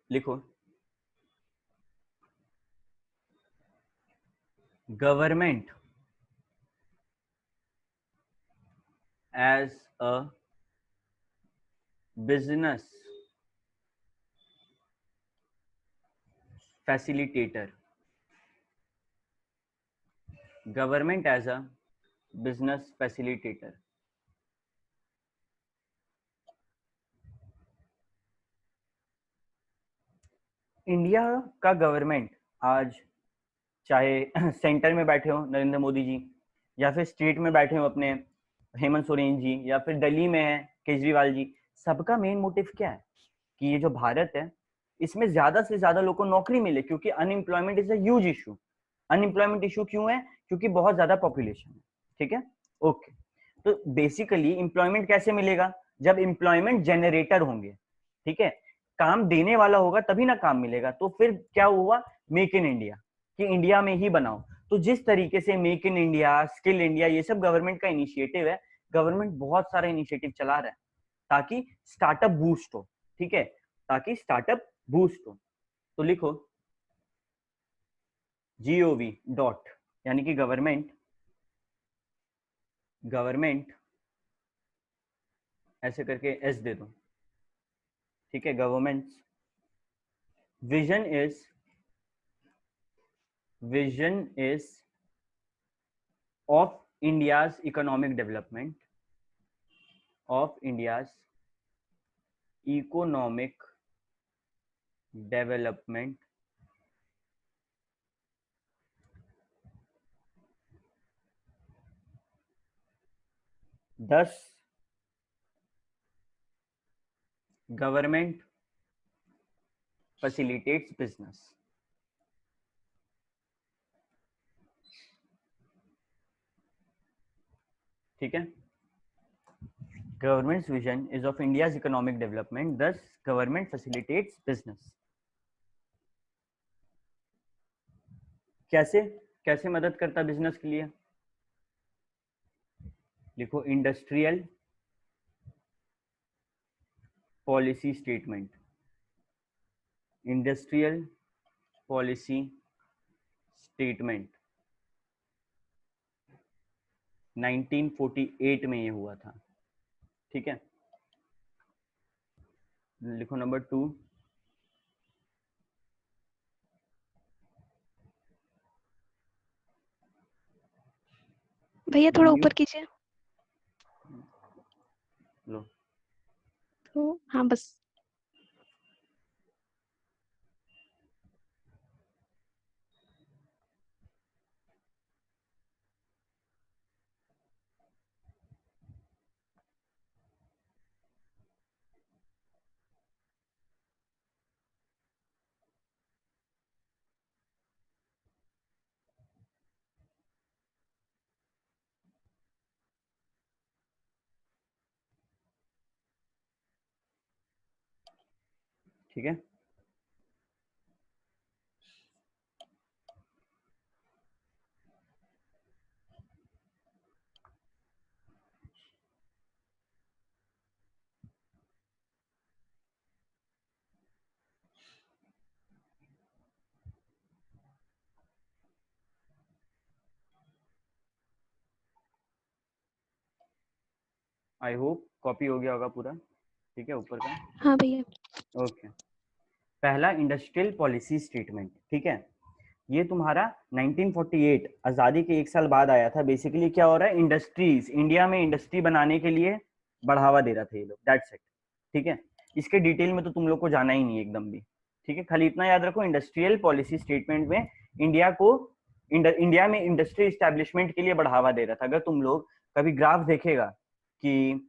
लिखो, government as a business facilitator, government as a business facilitator, India का गवर्नमेंट आज, चाहे सेंटर में बैठे हो नरेंद्र मोदी जी, या फिर स्टेट में बैठे हो अपने हेमंत सोरेन जी, या फिर दिल्ली में है केजरीवाल जी, सबका मेन मोटिव क्या है कि ये जो भारत है इसमें ज्यादा से ज्यादा लोगों को नौकरी मिले, क्योंकि unemployment is a huge issue. Unemployment issue क्यों है, क्योंकि बहुत ज्यादा पॉपुलेशन है, ठीक है, ओके। तो बेसिकली एम्प्लॉयमेंट कैसे मिलेगा, जब एम्प्लॉयमेंट जनरेटर होंगे, ठीक है, काम देने वाला होगा तभी ना काम मिलेगा। तो फिर क्या हुआ, मेक इन इंडिया, कि इंडिया में ही बनाओ। तो जिस तरीके से make in India, skill India, ये सब गवर्नमेंट का इनिशिएटिव है, गवर्नमेंट बहुत सारा इनिशिएटिव चला रहा है ताकि स्टार्टअप बूस्ट हो, ठीक है, ताकि स्टार्टअप बूस्ट हो। तो लिखो जीओवी डॉट, यानी कि गवर्नमेंट, गवर्नमेंट ऐसे करके एस दे दो, ठीक है, government vision is, vision is of India's economic development, of India's economic development, दस गवर्नमेंट फैसिलिटेट्स बिजनेस, ठीक है, governments vision is of India's economic development, दस गवर्नमेंट फैसिलिटेट्स बिजनेस। कैसे, कैसे मदद करता बिजनेस के लिए, लिखो industrial policy statement, industrial policy statement 1948 में ये हुआ था, ठीक है। लिखो नंबर 2, भैया थोड़ा न्यू, ऊपर कीजिए। लो, तो हाँ बस। ठीक है। आई होप कॉपी हो गया होगा पूरा, ठीक है, ऊपर का। हाँ भैया। ओके। पहला इंडस्ट्रियल पॉलिसी स्टेटमेंट, ठीक है, ये तुम्हारा 1948 आजादी के एक साल बाद आया था। बेसिकली क्या हो रहा है, इंडस्ट्रीज, इंडिया में इंडस्ट्री बनाने के लिए बढ़ावा दे रहा था ये लोग, दैट्स इट, ठीक है। इसके डिटेल में तो तुम लोग को जाना ही नहीं एकदम भी, ठीक है। खाली इतना याद रखो, इंडस्ट्रियल पॉलिसी स्टेटमेंट में इंडिया में इंडस्ट्री इस्टेब्लिशमेंट के लिए बढ़ावा दे रहा था। अगर तुम लोग कभी ग्राफ देखेगा कि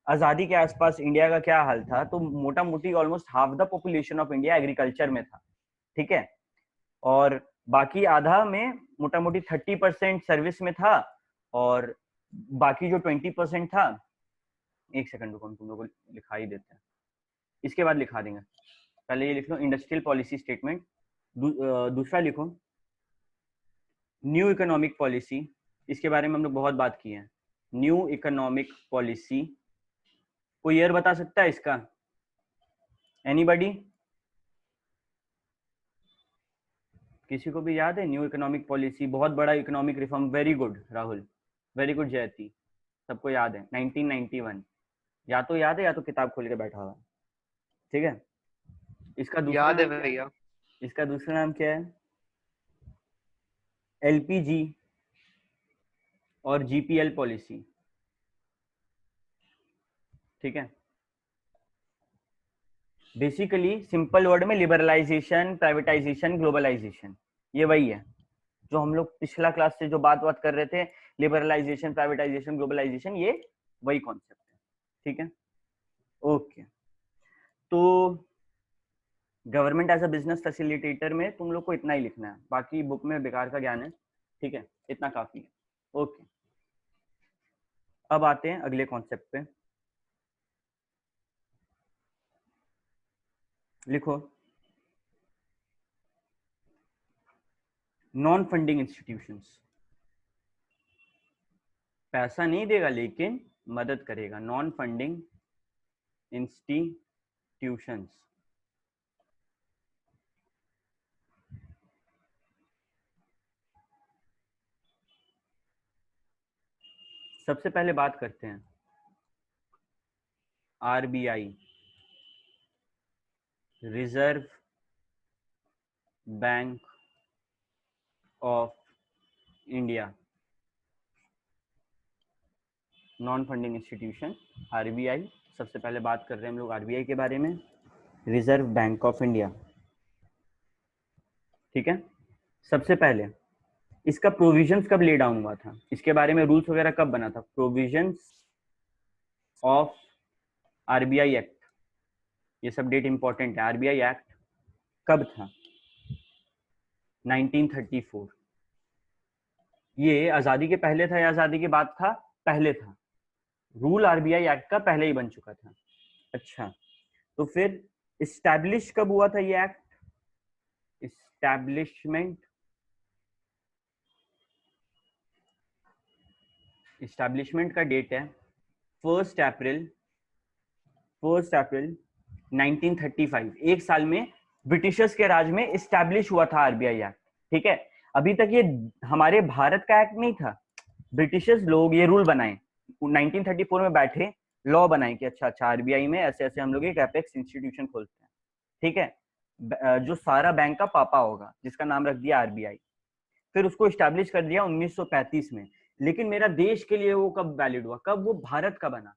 आजादी के आसपास इंडिया का क्या हाल था, तो मोटा मोटी almost half the population of India agriculture में था, ठीक है, और बाकी आधा में मोटा मोटी 30% सर्विस में था, और बाकी जो 20% था, एक सेकंड रुको, हम तुम लोग को लिखा ही देते हैं, इसके बाद लिखा देंगे। पहले ये लिख लो इंडस्ट्रियल पॉलिसी स्टेटमेंट। दूसरा लिखो न्यू इकोनॉमिक पॉलिसी। इसके बारे में हम लोग बहुत बात की है, न्यू इकोनॉमिक पॉलिसी। कोई ईयर बता सकता है इसका? एनीबॉडी? किसी को भी याद है? न्यू इकोनॉमिक पॉलिसी, बहुत बड़ा economic reform. Very good Rahul, very good जयती, सबको याद है, 1991। या तो याद है या तो किताब खोल के बैठा हुआ, ठीक है। इसका दूसरा याद है नाम क्या है? भैया। इसका दूसरा नाम क्या है? एलपीजी और जीपीएल पॉलिसी, ठीक है। बेसिकली सिंपल वर्ड में लिबरलाइजेशन, प्राइवेटाइजेशन, ग्लोबलाइजेशन, ये वही है जो हम लोग पिछला क्लास से जो बात कर रहे थे, लिबरलाइजेशन, प्राइवेटाइजेशन, ग्लोबलाइजेशन, ये वही कॉन्सेप्ट है, ठीक है। ओके, तो government as a business facilitator में तुम लोग को इतना ही लिखना है, बाकी बुक में बेकार का ज्ञान है, ठीक है, इतना काफी है। ओके, अब आते हैं अगले कॉन्सेप्ट पे। लिखो नॉन फंडिंग इंस्टीट्यूशंस। पैसा नहीं देगा लेकिन मदद करेगा, नॉन फंडिंग इंस्टीट्यूशंस। सबसे पहले बात करते हैं RBI, reserve bank of India, non funding institution RBI. सबसे पहले बात कर रहे हैं हम लोग आरबीआई के बारे में, रिजर्व बैंक ऑफ इंडिया, ठीक है। सबसे पहले इसका प्रोविजंस कब ले डाउन हुआ था, इसके बारे में रूल्स वगैरह कब बना था? प्रोविजंस ऑफ आरबीआई एक्ट, ये सब डेट इंपॉर्टेंट है। आरबीआई एक्ट कब था? 1934। ये आजादी के पहले था या आजादी के बाद था? पहले था। रूल आरबीआई एक्ट का पहले ही बन चुका था। अच्छा, तो फिर इस्टेब्लिश कब हुआ था ये एक्ट? इस्टेब्लिशमेंट का डेट है 1 अप्रैल 1935। एक साल में ब्रिटिशर्स के राज में इस्टेब्लिश हुआ था आरबीआई एक्ट, ठीक है। अभी तक ये हमारे भारत का एक्ट नहीं था, ब्रिटिशर्स लोग ये रूल बनाए 1934 में, बैठे लॉ बनाए कि अच्छा अच्छा आरबीआई में ऐसे ऐसे हम लोग एक एपेक्स इंस्टीट्यूशन खोलते हैं, ठीक है, जो सारा बैंक का पापा होगा, जिसका नाम रख दिया आरबीआई। फिर उसको इस्टेब्लिश कर दिया 1935 में। लेकिन मेरा देश के लिए वो कब वैलिड हुआ, कब वो भारत का बना?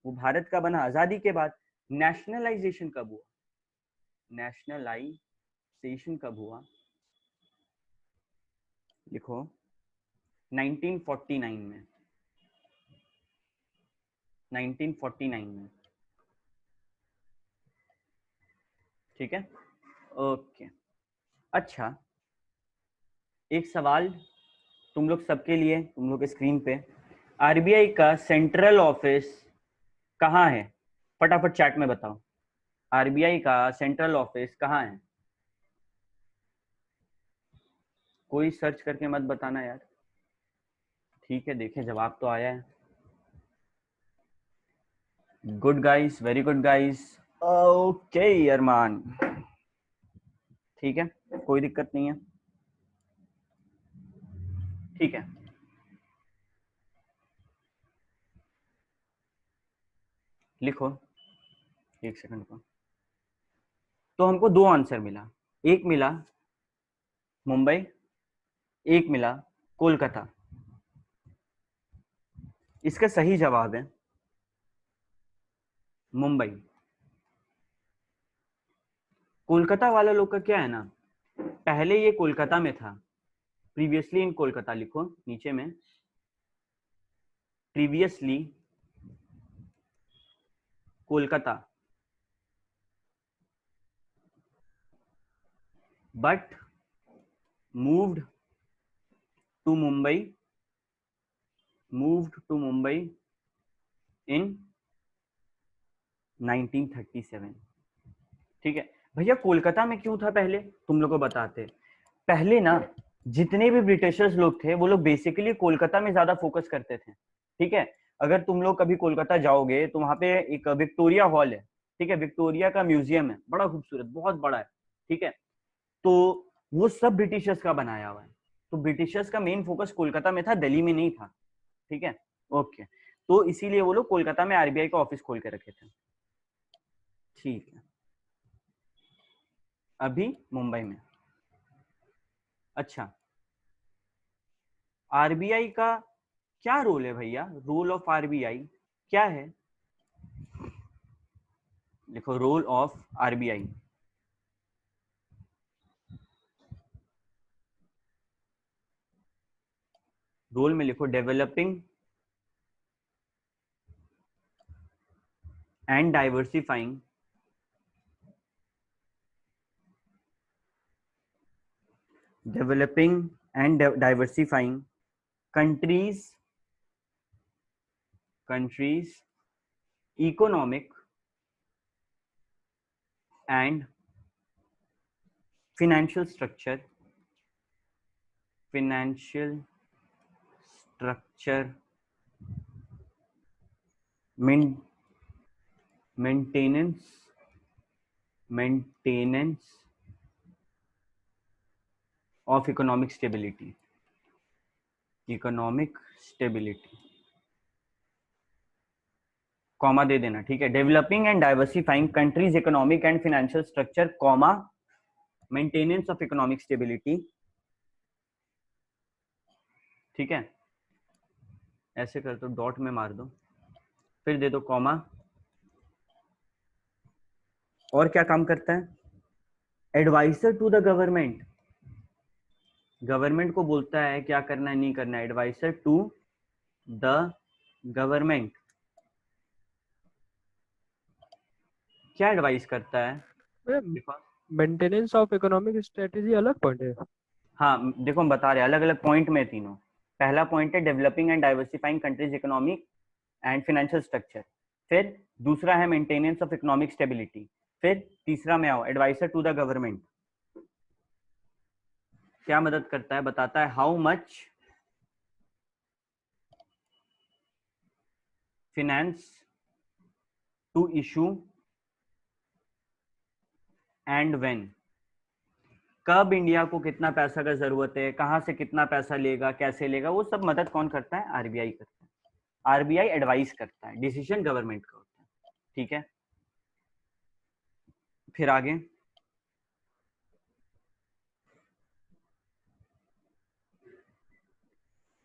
वो भारत का बना आजादी के बाद। नेशनलाइजेशन कब हुआ? नेशनलाइजेशन कब हुआ? लिखो 1949 में, 1949 में, ठीक है। ओके, अच्छा एक सवाल तुम लोग सबके लिए, तुम लोग के स्क्रीन पे, आरबीआई का सेंट्रल ऑफिस कहाँ है? फटाफट चैट में बताओ। आरबीआई का सेंट्रल ऑफिस कहाँ है? कोई सर्च करके मत बताना यार। ठीक है, देखे जवाब तो आया है। Good guys, very good guys. Okay Arman, ठीक है, कोई दिक्कत नहीं है। ठीक है, लिखो, एक सेकंड को। तो हमको दो आंसर मिला, एक मिला मुंबई, एक मिला कोलकाता। इसका सही जवाब है मुंबई। कोलकाता वाला लोग का क्या है ना, पहले ये कोलकाता में था, प्रीवियसली इन कोलकाता लिखो नीचे में, previously Kolkata, but moved to Mumbai, moved to Mumbai in 1937। ठीक है भैया, कोलकाता में क्यों था पहले, तुम लोग को बताते। पहले ना जितने भी ब्रिटिशर्स लोग थे वो लोग बेसिकली कोलकाता में ज्यादा फोकस करते थे। ठीक है, अगर तुम लोग कभी कोलकाता जाओगे तो वहां पे एक विक्टोरिया हॉल है। ठीक है, विक्टोरिया का म्यूजियम है, बड़ा खूबसूरत, बहुत बड़ा है। ठीक है, तो वो सब ब्रिटिशर्स का बनाया हुआ है। तो ब्रिटिशर्स का मेन फोकस कोलकाता में था, दिल्ली में नहीं था। ठीक है, ओके, तो इसीलिए वो लोग कोलकाता में आरबीआई का ऑफिस खोल के रखे थे। ठीक है, अभी मुंबई में। अच्छा, आरबीआई का क्या रोल है भैया, रोल ऑफ आरबीआई क्या है? देखो, रोल ऑफ आरबीआई, रोल में लिखो developing and diversifying developing and diversifying countries economic and financial structure main, maintenance of economic stability, comma दे देना। ठीक है, developing and diversifying countries economic and financial structure, comma maintenance of economic stability. ठीक है, ऐसे कर दो, डॉट में मार दो, फिर दे दो कॉमा। और क्या काम करता है? Adviser to the government, government को बोलता है क्या करना है नहीं करना है। एडवाइजर टू द गवर्नमेंट, क्या एडवाइस करता है? मेंटेनेंस ऑफ इकोनॉमिक स्ट्रेटेजी अलग पॉइंट है। हाँ देखो, हम बता रहे हैं अलग अलग पॉइंट में तीनों। पहला पॉइंट है developing and diversifying countries economic and financial structure, फिर दूसरा है मेंटेनेंस ऑफ इकोनॉमिक स्टेबिलिटी, फिर तीसरा में आओ एडवाइजर टू द गवर्नमेंट। क्या मदद करता है? बताता है how much finance to issue and when, कब इंडिया को कितना पैसा का जरूरत है, कहां से कितना पैसा लेगा, कैसे लेगा, वो सब मदद कौन करता है? आरबीआई करता है। आरबीआई एडवाइस करता है, डिसीजन गवर्नमेंट का होता है। ठीक है, फिर आगे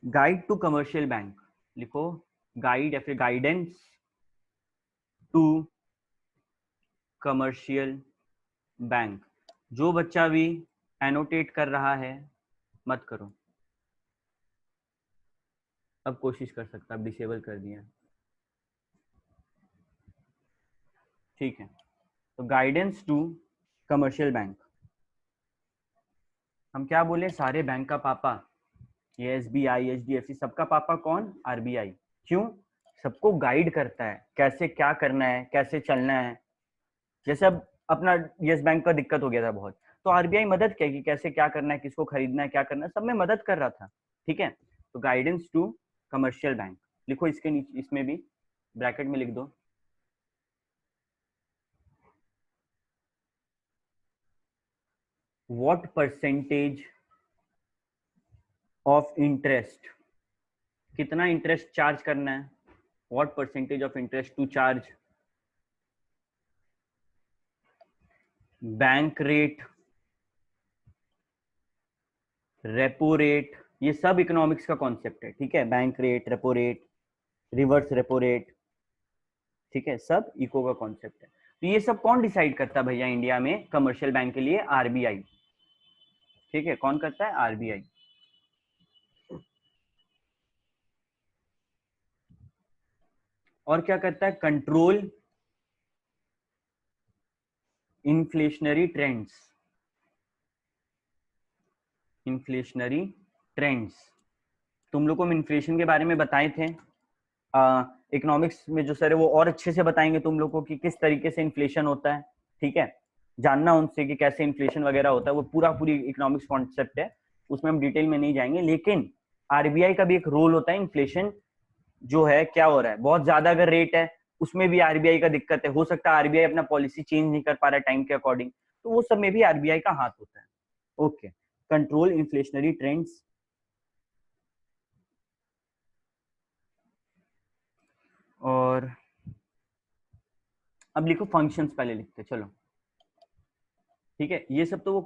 गाइड टू कमर्शियल बैंक लिखो, गाइड या फिर गाइडेंस टू कमर्शियल बैंक। जो बच्चा भी एनोटेट कर रहा है मत करो, अब कोशिश कर सकता, अब डिसेबल कर दिया। ठीक है, तो गाइडेंस टू कमर्शियल बैंक, हम क्या बोले, सारे बैंक का पापा, ये एसबीआई, एचडीएफसी, सबका पापा कौन? आरबीआई। क्यों? सबको गाइड करता है कैसे क्या करना है, कैसे चलना है। जैसे अब अपना यस बैंक का दिक्कत हो गया था बहुत, तो आरबीआई मदद क्या कि कैसे क्या करना है, किसको खरीदना है, क्या करना है, सब में मदद कर रहा था। ठीक है, तो गाइडेंस टू कमर्शियल बैंक लिखो, इसके नीचे इसमें भी ब्रैकेट में लिख दो। व्हाट परसेंटेज ऑफ इंटरेस्ट, कितना इंटरेस्ट चार्ज करना है, what percentage of interest to charge, bank rate, repo rate, ये सब इकोनॉमिक्स का कॉन्सेप्ट है। ठीक है, bank rate, repo rate, reverse repo rate, ठीक है, सब इको का कॉन्सेप्ट है। तो ये सब कौन डिसाइड करता है भैया इंडिया में कमर्शियल बैंक के लिए? आरबीआई। ठीक है, कौन करता है? आरबीआई। और क्या करता है? Control inflationary trends, inflationary trends. तुम लोग को हम इन्फ्लेशन के बारे में बताए थे इकोनॉमिक्स में जो सर है वो और अच्छे से बताएंगे तुम लोग को कि किस तरीके से इन्फ्लेशन होता है। ठीक है, जानना उनसे कि कैसे इन्फ्लेशन वगैरह होता है, वो पूरी इकोनॉमिक्स कॉन्सेप्ट है, उसमें हम डिटेल में नहीं जाएंगे। लेकिन आरबीआई का भी एक रोल होता है, इन्फ्लेशन जो है क्या हो रहा है, बहुत ज्यादा अगर रेट है उसमें भी आरबीआई का दिक्कत है, हो सकता है आरबीआई अपना पॉलिसी चेंज नहीं कर पा रहा है टाइम के अकॉर्डिंग, तो वो सब में भी आरबीआई का हाथ होता है। Okay, control inflationary trends. और अब लिखो फंक्शंस, पहले लिखते चलो। ठीक है, ये सब तो वो,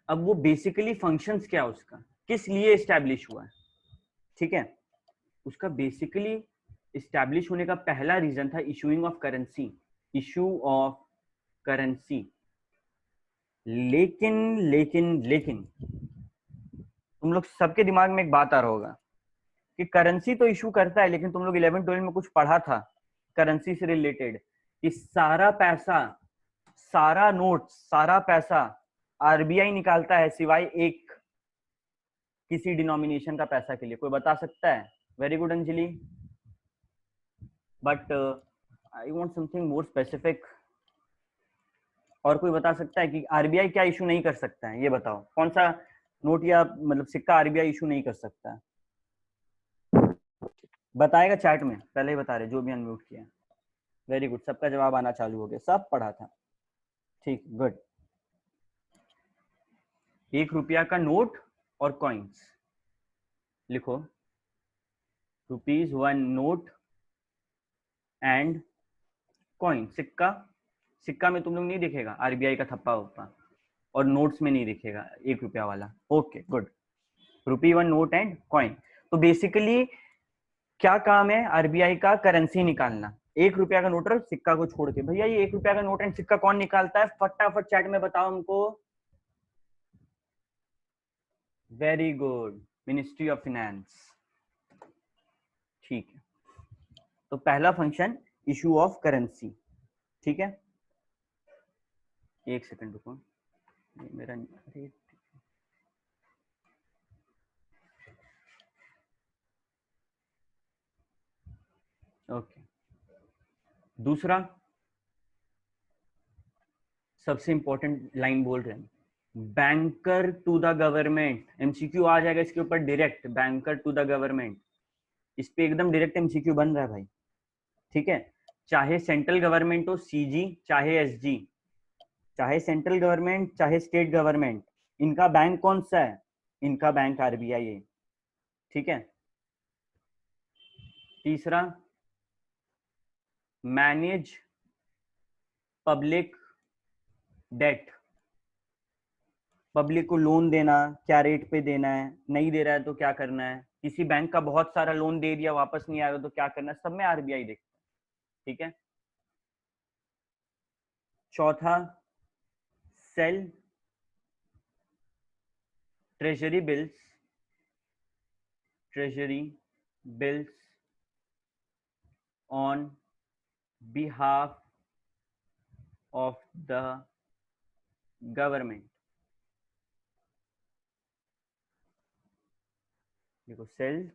अब वो बेसिकली फंक्शंस क्या उसका, किस लिए एस्टैब्लिश हुआ है। ठीक है, उसका बेसिकली एस्टैब्लिश होने का पहला रीजन था issuing of currency, issue of currency. लेकिन लेकिन लेकिन तुम लोग सबके दिमाग में एक बात आ रहा होगा कि करेंसी तो इशू करता है, लेकिन तुम लोग 11-12 में कुछ पढ़ा था करेंसी से रिलेटेड कि सारा पैसा, सारा नोट, सारा पैसा आरबीआई निकालता है सिवाय एक किसी डिनोमिनेशन का पैसा के लिए। कोई बता सकता है? Very good Anjali, but I want something more specific. और कोई बता सकता है कि आरबीआई क्या इशू नहीं कर सकता है? ये बताओ, कौन सा नोट या मतलब सिक्का आरबीआई इशू नहीं कर सकता है? बताएगा चैट में, पहले ही बता रहे जो भी अनम्यूट किया। वेरी गुड, सबका जवाब आना चालू हो गया, सब पढ़ा था। ठीक, गुड। 1 रुपया का नोट और कॉइन्स लिखो, ₹1 नोट एंड कॉइन, सिक्का। सिक्का में तुम लोग नहीं दिखेगा आरबीआई का थप्पा वप्पा, और नोट्स में नहीं दिखेगा 1 रुपया वाला। Okay good, ₹1 note and coin. तो बेसिकली क्या काम है आरबीआई का? करेंसी निकालना। 1 रुपया का नोट और सिक्का को छोड़ के। भैया ये 1 रुपया का नोट एंड सिक्का कौन निकालता है? फटाफट चैट में बताओ हमको। Very good, ministry of finance. ठीक है, तो पहला फंक्शन इशू ऑफ करेंसी। ठीक है, एक सेकंड रुको, मेरा अरे ओके। दूसरा सबसे इंपॉर्टेंट लाइन बोल रहे हैं, banker to the government. MCQ आ जाएगा इसके ऊपर direct, banker to the government. इस पे एकदम डायरेक्ट एमसीक्यू बन रहा है भाई। ठीक है, चाहे सेंट्रल गवर्नमेंट हो सीजी, चाहे एसजी, चाहे सेंट्रल गवर्नमेंट चाहे स्टेट गवर्नमेंट, इनका बैंक कौन सा है? इनका बैंक आरबीआई है। ठीक है, तीसरा मैनेज पब्लिक डेट। पब्लिक को लोन देना, क्या रेट पे देना है, नहीं दे रहा है तो क्या करना है, किसी बैंक का बहुत सारा लोन दे दिया वापस नहीं आ रहा तो क्या करना है, सब में आरबीआई देखता है। ठीक है, चौथा sell treasury bills, treasury bills on behalf of the government. देखो, sells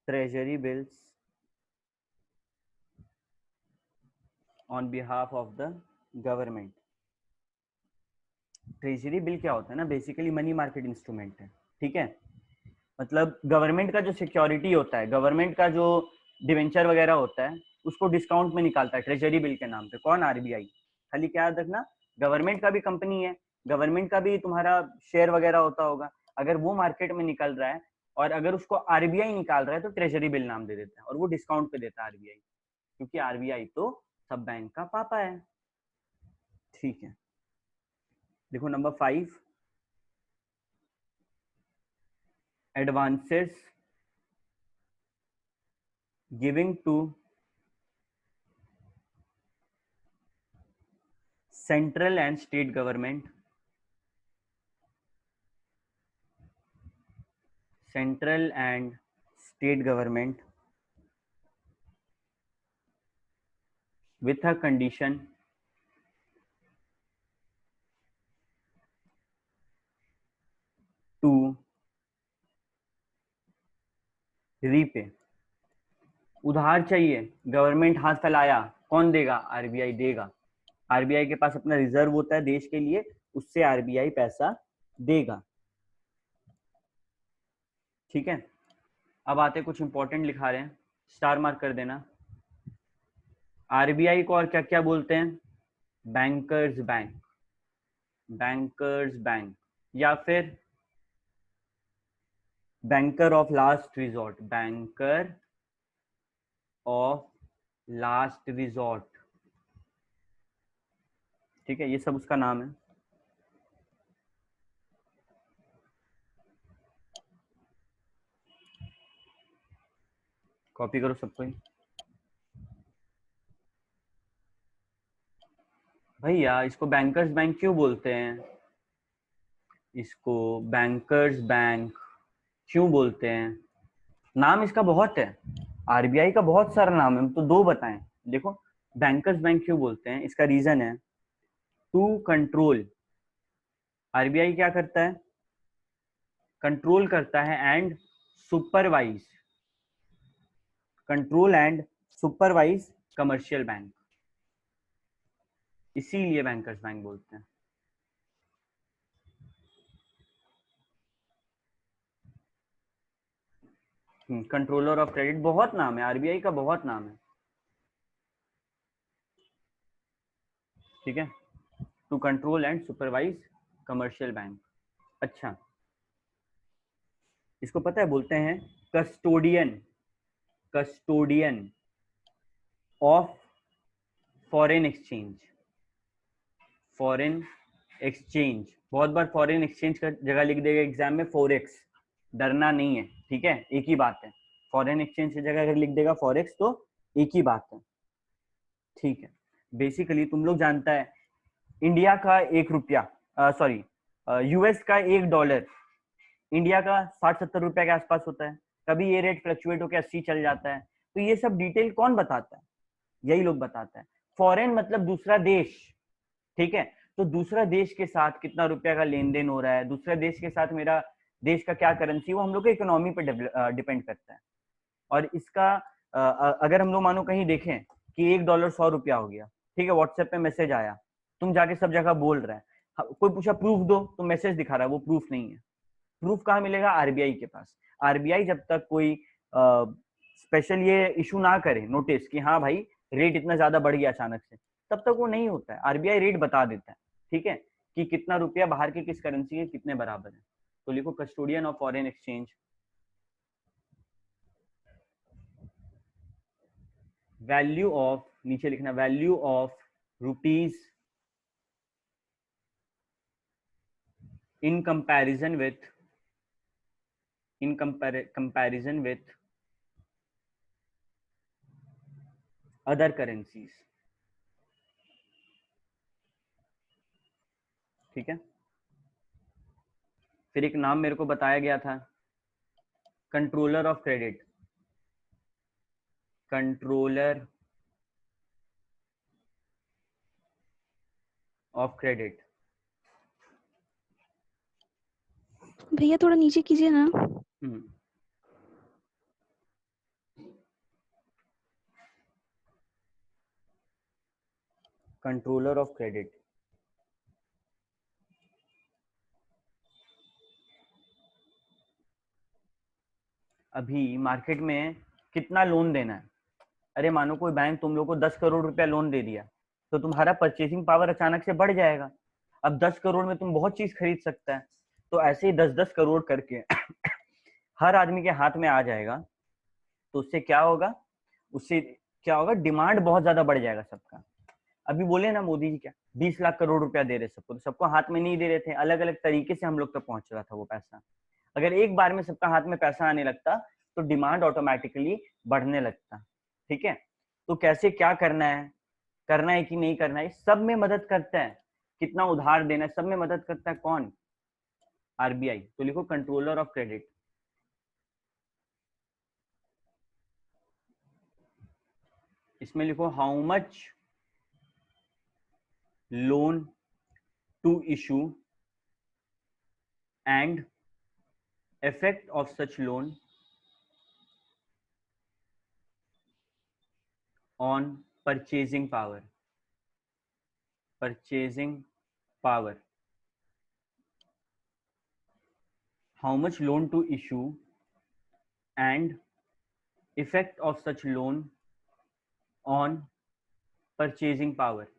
treasury bills on behalf of the government. Treasury bill क्या होता है ना, बेसिकली मनी मार्केट इंस्ट्रूमेंट है, ठीक है। मतलब गवर्नमेंट का जो सिक्योरिटी होता है, गवर्नमेंट का जो डिवेंचर वगैरह होता है, उसको डिस्काउंट में निकालता है ट्रेजरी बिल के नाम पे। कौन? आरबीआई। खाली क्या याद रखना, गवर्नमेंट का भी कंपनी है, गवर्नमेंट का भी तुम्हारा शेयर वगैरह होता होगा, अगर वो मार्केट में निकल रहा है और अगर उसको आरबीआई निकाल रहा है तो ट्रेजरी बिल नाम दे देता है, और वो डिस्काउंट पे देता है आरबीआई, क्योंकि आरबीआई तो सब बैंक का पापा है, ठीक है। देखो number 5, advances giving to central and state government, central and state government with a condition to repay। उधार चाहिए, गवर्नमेंट हाथ फैलाया, कौन देगा? आरबीआई देगा। आरबीआई के पास अपना रिजर्व होता है देश के लिए, उससे आरबीआई पैसा देगा, ठीक है। अब आते कुछ इंपॉर्टेंट लिखा रहे हैं, स्टार मार्क कर देना। आरबीआई को और क्या क्या बोलते हैं? बैंकर्स बैंक, बैंकर्स बैंक, या फिर banker of last resort, banker of last resort, ठीक है। ये सब उसका नाम है। कॉपी करो सबको ही। भैया इसको बैंकर्स बैंक क्यों बोलते हैं? इसको बैंकर्स बैंक क्यों बोलते हैं? नाम इसका बहुत है, आरबीआई का बहुत सारा नाम है, तो दो बताएं। देखो बैंकर्स बैंक क्यों बोलते हैं, इसका रीजन है टू कंट्रोल। आरबीआई क्या करता है? कंट्रोल करता है and supervise, control and supervise commercial bank, इसीलिए बैंकर्स बैंक बोलते हैं। कंट्रोलर ऑफ क्रेडिट, बहुत नाम है आरबीआई का, बहुत नाम है, ठीक है। To control and supervise commercial bank. अच्छा, इसको पता है बोलते हैं custodian, custodian of foreign exchange, foreign exchange. बहुत बार फॉरेन एक्सचेंज का जगह लिख देगा एग्जाम में फॉरेक्स, डरना नहीं है, ठीक है, एक ही बात है। फॉरेन एक्सचेंज की जगह अगर लिख देगा फॉरेक्स तो एक ही बात है, ठीक है। बेसिकली तुम लोग जानता है इंडिया का 1 रुपया, सॉरी यूएस का $1 इंडिया का 60-70 रुपया के आसपास होता है, कभी ये रेट फ्लक्चुएट होकर 80 चल जाता है। तो ये सब डिटेल कौन बताता है? यही लोग बताता है। फॉरेन मतलब दूसरा देश, ठीक है। तो दूसरा देश के साथ कितना रुपया का लेन देन हो रहा है, दूसरा देश के साथ मेरा देश का क्या करेंसी, वो हम लोग के इकोनॉमी पर डिपेंड करता है। और इसका अगर हम लोग मानो कहीं देखें कि $1 100 हो गया, ठीक है, व्हाट्सएप पे मैसेज आया, तुम जाके सब जगह बोल रहे हैं, कोई पूछा प्रूफ दो तो मैसेज दिखा रहा है, वो प्रूफ नहीं है। प्रूफ कहाँ मिलेगा? आरबीआई के पास। आरबीआई जब तक कोई स्पेशल ये इशू ना करे नोटिस कि हाँ भाई रेट इतना ज्यादा बढ़ गया अचानक से, तब तक वो नहीं होता है। आरबीआई रेट बता देता है, ठीक है, कि कितना रुपया बाहर के किस करेंसी के कितने बराबर है। तो लिखो custodian of foreign exchange. Value of, नीचे लिखना value of rupees in comparison with, in comparison with other currencies, ठीक है। फिर एक नाम मेरे को बताया गया था, controller of credit, controller of credit. भैया थोड़ा नीचे कीजिए ना। Controller of credit. अभी मार्केट में कितना लोन देना है? अरे मानो कोई बैंक तुम लोग को 10 करोड़ रुपया लोन दे दिया, तो तुम्हारा परचेसिंग पावर अचानक से बढ़ जाएगा। अब 10 करोड़ में तुम बहुत चीज खरीद सकता है, तो ऐसे ही 10-10 करोड़ करके हर आदमी के हाथ में आ जाएगा। तो उससे क्या होगा? उससे क्या होगा? डिमांड बहुत ज्यादा बढ़ जाएगा सबका। अभी बोले ना मोदी जी क्या 20 लाख करोड़ रुपया दे रहे सबको, तो सबको हाथ में नहीं दे रहे थे, अलग अलग तरीके से हम लोग तक पहुंच रहा था वो पैसा। अगर एक बार में सबका हाथ में पैसा आने लगता तो डिमांड ऑटोमेटिकली बढ़ने लगता। ठीक है, तो कैसे क्या करना है कि नहीं करना है, सब में मदद करता है। कितना उधार देना है, सब में मदद करता है कौन? आरबीआई। तो लिखो कंट्रोलर ऑफ क्रेडिट। इसमें लिखो how much loan to issue and effect of such loan on purchasing power. Purchasing power. How much loan to issue and effect of such loan on purchasing power.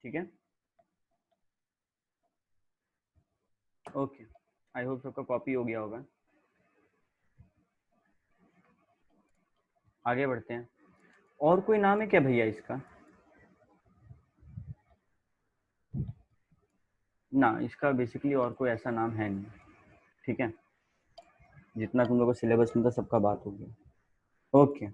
ठीक है, okay, I hope सबका copy हो गया होगा। आगे बढ़ते हैं। और कोई नाम है क्या भैया इसका? ना, इसका बेसिकली और कोई ऐसा नाम है नहीं। ठीक है, जितना तुम लोगों को सिलेबस में था सबका बात हो गया। ओके,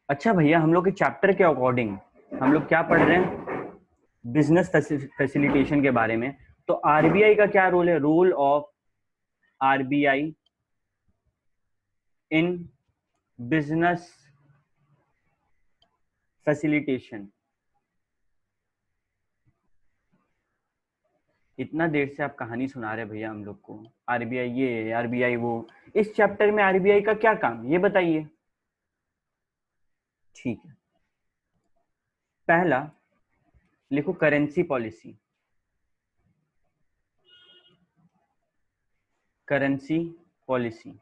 अच्छा भैया, हम लोग के चैप्टर के अकॉर्डिंग हम लोग क्या पढ़ रहे हैं? बिजनेस फैसिलिटेशन के बारे में। तो आरबीआई का क्या रोल है? Role of RBI in business facilitation. इतना देर से आप कहानी सुना रहे भैया हम लोग को, आरबीआई ये आरबीआई वो। इस चैप्टर में आरबीआई का क्या काम, ये बताइए। ठीक है, पहला लिखो करेंसी पॉलिसी। करेंसी पॉलिसी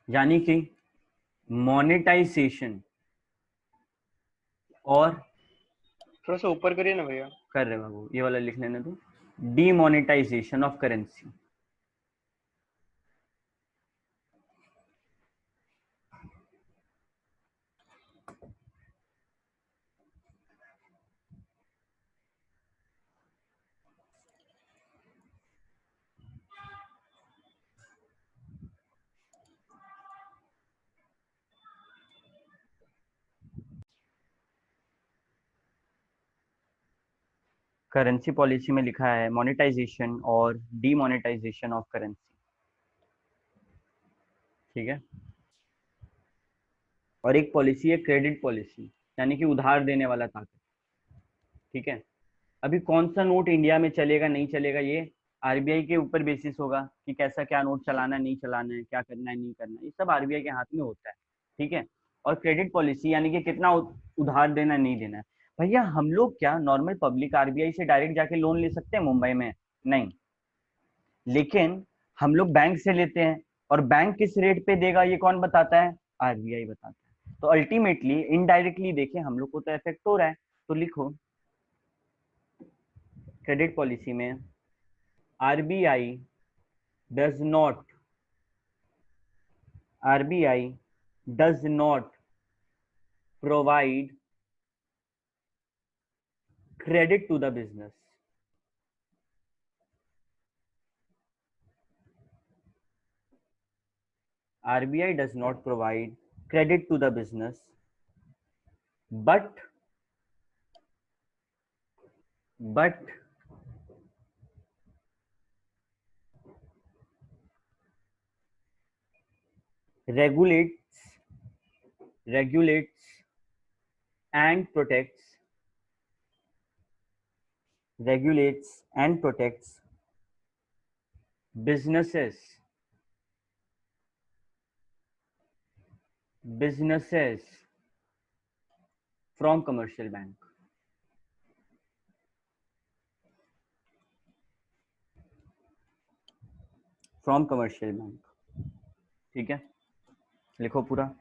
यानी कि मोनेटाइजेशन और थोड़ा सा ऊपर करिए ना भैया। कर रहे बाबू, ये वाला लिख लेने दो। Demonetisation of currency. Currency policy में लिखा है मोनेटाइजेशन और डीमोनेटाइजेशन ऑफ करेंसी। ठीक है, और एक पॉलिसी है क्रेडिट पॉलिसी, यानी कि उधार देने वाला ताकत। ठीक है, अभी कौन सा नोट इंडिया में चलेगा नहीं चलेगा, ये आरबीआई के ऊपर बेसिस होगा कि कैसा क्या नोट चलाना नहीं चलाना है, क्या करना है नहीं करना है, ये सब आरबीआई के हाथ में होता है। ठीक है, और क्रेडिट पॉलिसी यानी कि कितना उधार देना नहीं देना है। भैया हम लोग क्या नॉर्मल पब्लिक आरबीआई से डायरेक्ट जाके लोन ले सकते हैं मुंबई में? नहीं, लेकिन हम लोग बैंक से लेते हैं, और बैंक किस रेट पे देगा ये कौन बताता है? आरबीआई बताता है। तो अल्टीमेटली इनडायरेक्टली देखें हम लोग को तो इफेक्ट हो रहा है। तो लिखो क्रेडिट पॉलिसी में RBI does not RBI does not provide credit to the business. RBI does not provide credit to the business, but regulates and protects businesses from commercial bank. ठीक है, लिखो पूरा।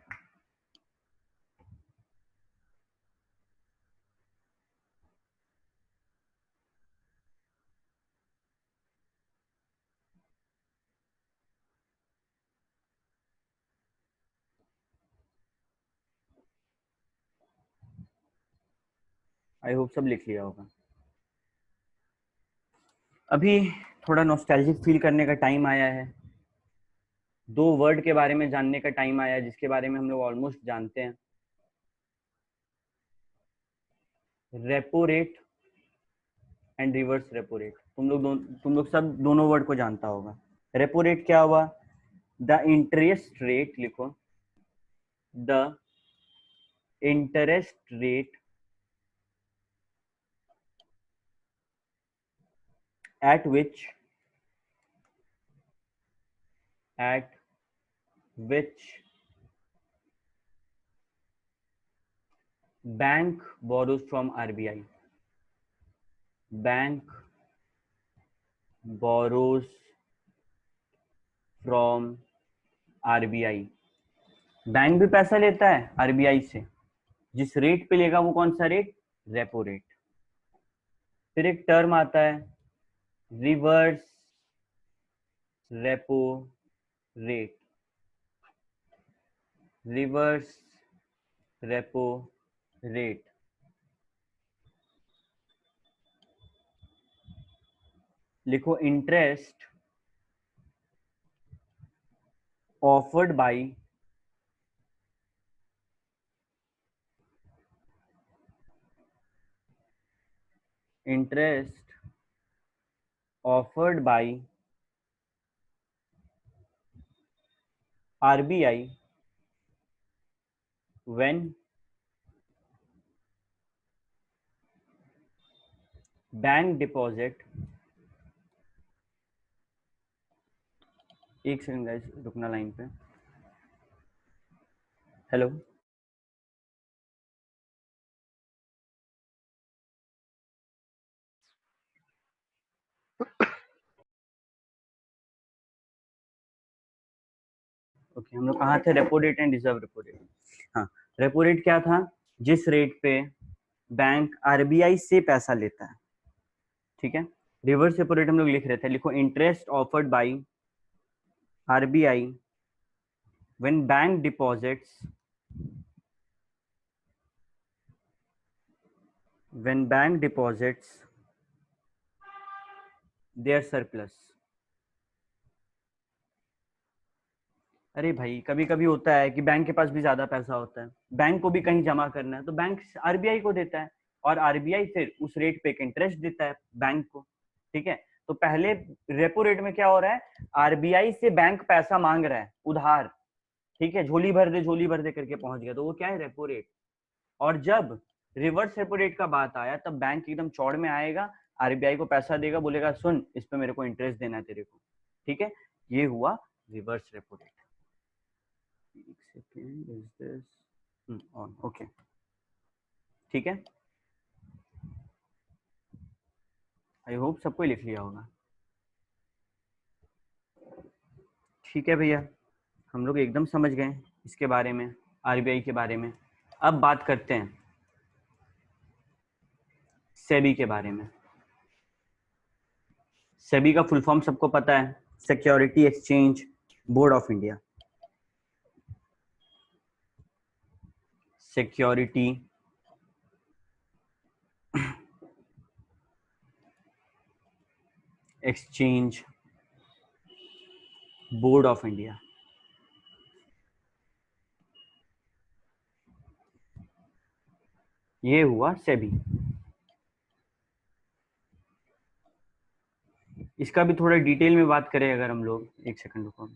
आई होप सब लिख लिया होगा। अभी थोड़ा नॉस्टैल्जिक फील करने का टाइम आया है। 2 वर्ड के बारे में जानने का टाइम आया है जिसके बारे में हम लोग ऑलमोस्ट जानते हैं, repo rate and reverse repo rate. तुम लोग सब दोनों वर्ड को जानता होगा। रेपो रेट क्या हुआ? द इंटरेस्ट रेट, लिखो, the interest rate at which bank borrows from RBI. Bank borrows from RBI. Bank भी पैसा लेता है आरबीआई से। जिस रेट पे लेगा वो कौन सा रेट? Repo rate. फिर एक टर्म आता है reverse repo rate. Reverse repo rate लिखो, interest offered by RBI when bank deposit, एक सेकंड गाइस, रुकना लाइन पे। हेलो, ओके, हम लोग कहाँ थे? Repo rate and reserve repo rate. हाँ, रेपो रेट क्या था? जिस रेट पे बैंक आरबीआई से पैसा लेता है, ठीक है। रिवर्स रेपो रेट हम लोग लिख रहे थे, लिखो, interest offered by RBI when bank deposits their surplus. अरे भाई, कभी कभी होता है कि बैंक के पास भी ज्यादा पैसा होता है, बैंक को भी कहीं जमा करना है, तो बैंक आरबीआई को देता है और आरबीआई फिर उस रेट पे एक इंटरेस्ट देता है बैंक को, ठीक है। तो पहले रेपो रेट में क्या हो रहा है? आरबीआई से बैंक पैसा मांग रहा है उधार, ठीक है, झोली भर दे करके पहुंच गया, तो वो क्या है? Repo rate. और जब रिवर्स रेपो रेट का बात आया तब बैंक एकदम चौड़ में आएगा, आरबीआई को पैसा देगा, बोलेगा सुन, इस पे मेरे को इंटरेस्ट देना है तेरे को, ठीक है। ये हुआ reverse repo rate. Is this on? Okay, ठीक है। आई होप सबको लिख लिया होगा। ठीक है भैया, हम लोग एकदम समझ गए इसके बारे में, आरबीआई के बारे में। अब बात करते हैं सेबी के बारे में। सेबी का फुल फॉर्म सबको पता है, security exchange board of India. Security exchange board of India. ये हुआ सेबी। इसका भी थोड़ा डिटेल में बात करें अगर हम लोग, एक सेकंड रुको,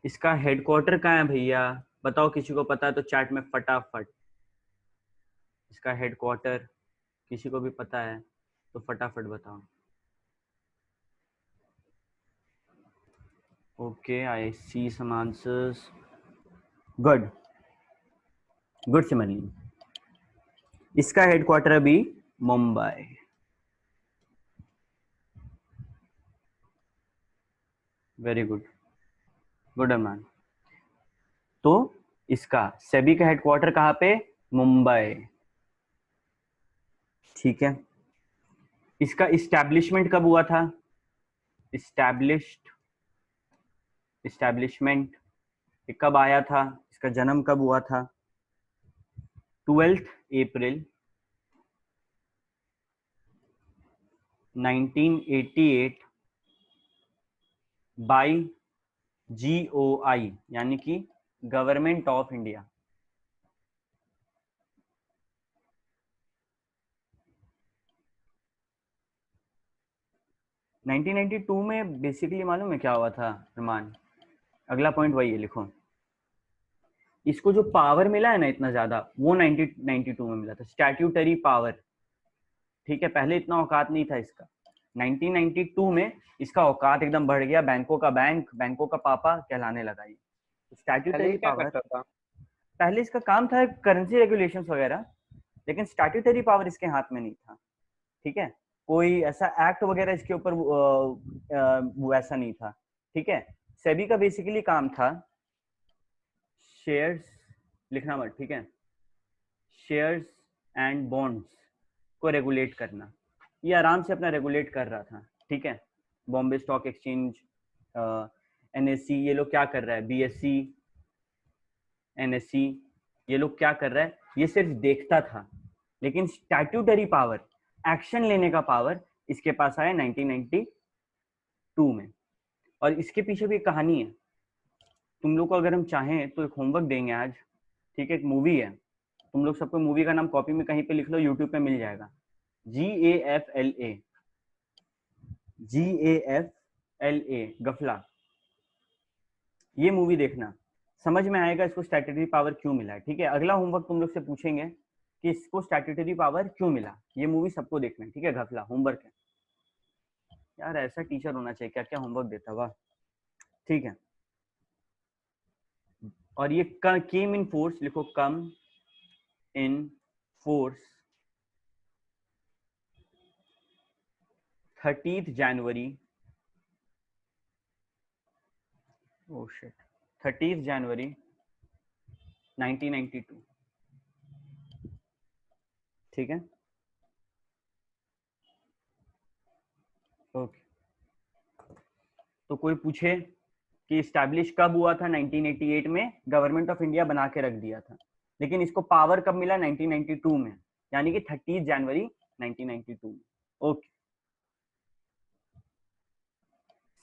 इसका हेडक्वार्टर कहाँ है भैया? बताओ, किसी को पता है तो चैट में फटाफट। इसका हेडक्वार्टर किसी को भी पता है तो फटाफट बताओ। Okay, I see some answers. Good good Simrani. इसका हेडक्वार्टर अभी Mumbai. Very good, good Arman. तो इसका सेबी का हेडक्वार्टर कहाँ पे? मुंबई। ठीक है। इसका इस्टेब्लिशमेंट कब हुआ था? इस्टेब्लिशमेंट कब आया था? इसका जन्म कब हुआ था? 12 अप्रैल 1988 बाय GOI यानी कि गवर्नमेंट ऑफ इंडिया। नाइनटीन 92 में बेसिकली मालूम है क्या हुआ था अरमान? अगला पॉइंट वही है, लिखो। इसको जो पावर मिला है ना इतना ज्यादा, वो 1992 में मिला था, स्टैट्यूटरी पावर। ठीक है, पहले इतना औकात नहीं था इसका। 1992 में इसका औकात एकदम बढ़ गया, बैंकों का बैंक, बैंकों का पापा कहलाने लगा ये। पहले स्टैट्यूटरी ये क्या पावर, करता था? पहले इसका काम था करेंसी रेगुलेशंस वगैरह, लेकिन स्टैट्यूटरी पावर इसके हाथ में नहीं था। ठीक है, कोई ऐसा एक्ट वगैरह इसके ऊपर वो ऐसा नहीं था। ठीक है, सेबी का बेसिकली काम था शेयर्स, लिखना मत, ठीक है, शेयर्स एंड बॉन्ड्स को रेगुलेट करना। ये आराम से अपना रेगुलेट कर रहा था। ठीक है, बॉम्बे स्टॉक एक्सचेंज, NSE, ये लोग क्या कर रहा है, BSE, NSE, ये लोग क्या कर रहा है, ये सिर्फ देखता था। लेकिन स्टैट्यूटरी पावर, एक्शन लेने का पावर इसके पास आया 1992 में। और इसके पीछे भी एक कहानी है। तुम लोग को अगर हम चाहें तो एक होमवर्क देंगे आज। ठीक है, एक मूवी है, तुम लोग सबको मूवी का नाम कॉपी में कहीं पे लिख लो, यूट्यूब पे मिल जाएगा। GAFLA, GAFLA, गफला। ये मूवी देखना, समझ में आएगा इसको स्टैट्यूटरी पावर क्यों मिला है। ठीक है, अगला होमवर्क तुम लोग से पूछेंगे कि इसको स्टैट्यूटरी पावर क्यों मिला। ये मूवी सबको देखना है। ठीक है, गफला होमवर्क है यार, ऐसा टीचर होना चाहिए, क्या क्या होमवर्क देता, वाह। ठीक है, और ये केम इन फोर्स, लिखो कम in force 30th January, oh shit, 30th जनवरी 1992। ठीक है, ओके। तो कोई पूछे कि स्टैब्लिश कब हुआ था? 1988 में गवर्नमेंट ऑफ इंडिया बना के रख दिया था, लेकिन इसको पावर कब मिला? 1992 में, यानी कि 30 जनवरी 1992 में। ओके,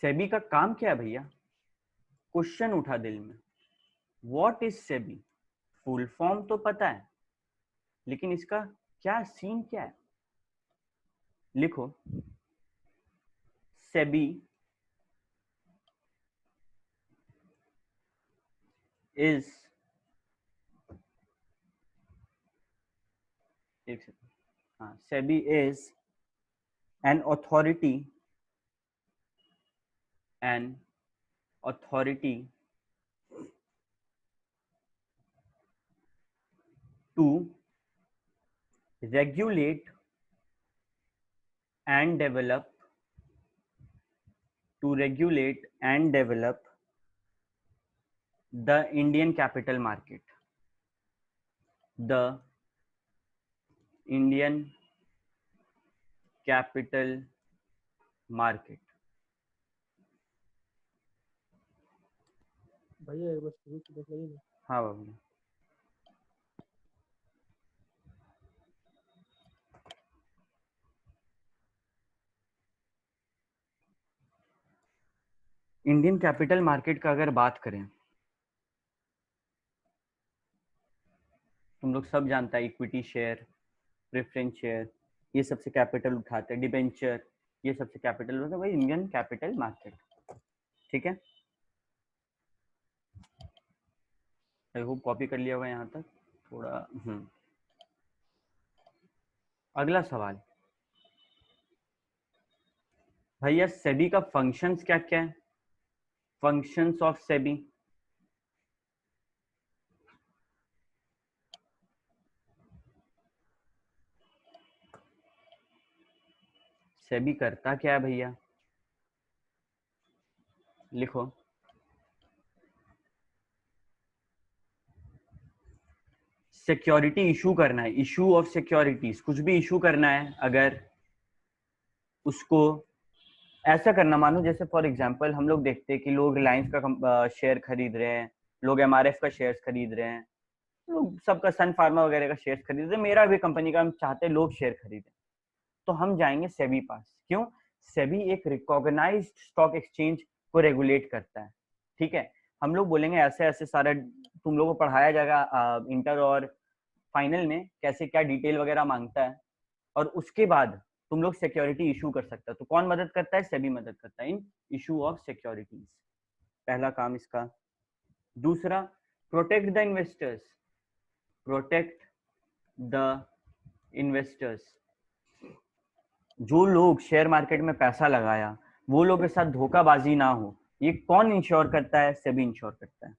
सेबी का काम क्या है भैया? क्वेश्चन उठा दिल में, what is SEBI? Full form तो पता है, लेकिन इसका क्या सीन क्या है? लिखो, सेबी इज, एक सेकंड, हाँ, SEBI is an authority to regulate and develop the Indian capital market, the Indian capital market। भैया एक बार शुरू से देख लीजिए ना। हाँ बाबू, इंडियन कैपिटल मार्केट का अगर बात करें, तुम लोग सब जानता है, इक्विटी शेयर, प्रेफरेंस शेयर, ये सबसे कैपिटल उठाते हैं, डिबेंचर, ये सबसे कैपिटल होता है, वही इंडियन कैपिटल मार्केट। ठीक है, आई होप कॉपी कर लिया होगा यहाँ तक थोड़ा। अगला सवाल भैया, सेबी का फंक्शंस क्या क्या है? Functions of SEBI. सेबी करता क्या है भैया? लिखो। सिक्योरिटी इशू करना है, इशू ऑफ सिक्योरिटीज, कुछ भी इशू करना है अगर उसको ऐसा करना, मानो जैसे फॉर एग्जांपल हम लोग देखते हैं कि लोग रिलायंस का शेयर खरीद रहे हैं, लोग एमआरएफ का शेयर खरीद रहे हैं, लोग सबका सन फार्मा वगैरह का शेयर खरीद रहे हैं, मेरा भी कंपनी का हम चाहते हैं लोग शेयर खरीदें, तो हम जाएंगे सेबी पास। क्यों? सेबी एक रिकॉग्नाइज्ड स्टॉक एक्सचेंज को रेगुलेट करता है। ठीक है, हम लोग बोलेंगे ऐसे ऐसे सारा तुम लोगों को पढ़ाया जाएगा इंटर और फाइनल में कैसे क्या डिटेल वगैरह मांगता है, और उसके बाद तुम लोग सिक्योरिटी इशू कर सकता है। तो कौन मदद करता है? सेबी मदद करता है इन इशू ऑफ सिक्योरिटीज, पहला काम इसका। दूसरा, protect the investors, protect the investors. जो लोग शेयर मार्केट में पैसा लगाया वो लोग के साथ धोखाबाजी ना हो, ये कौन इंश्योर करता है? सेबी इंश्योर करता है।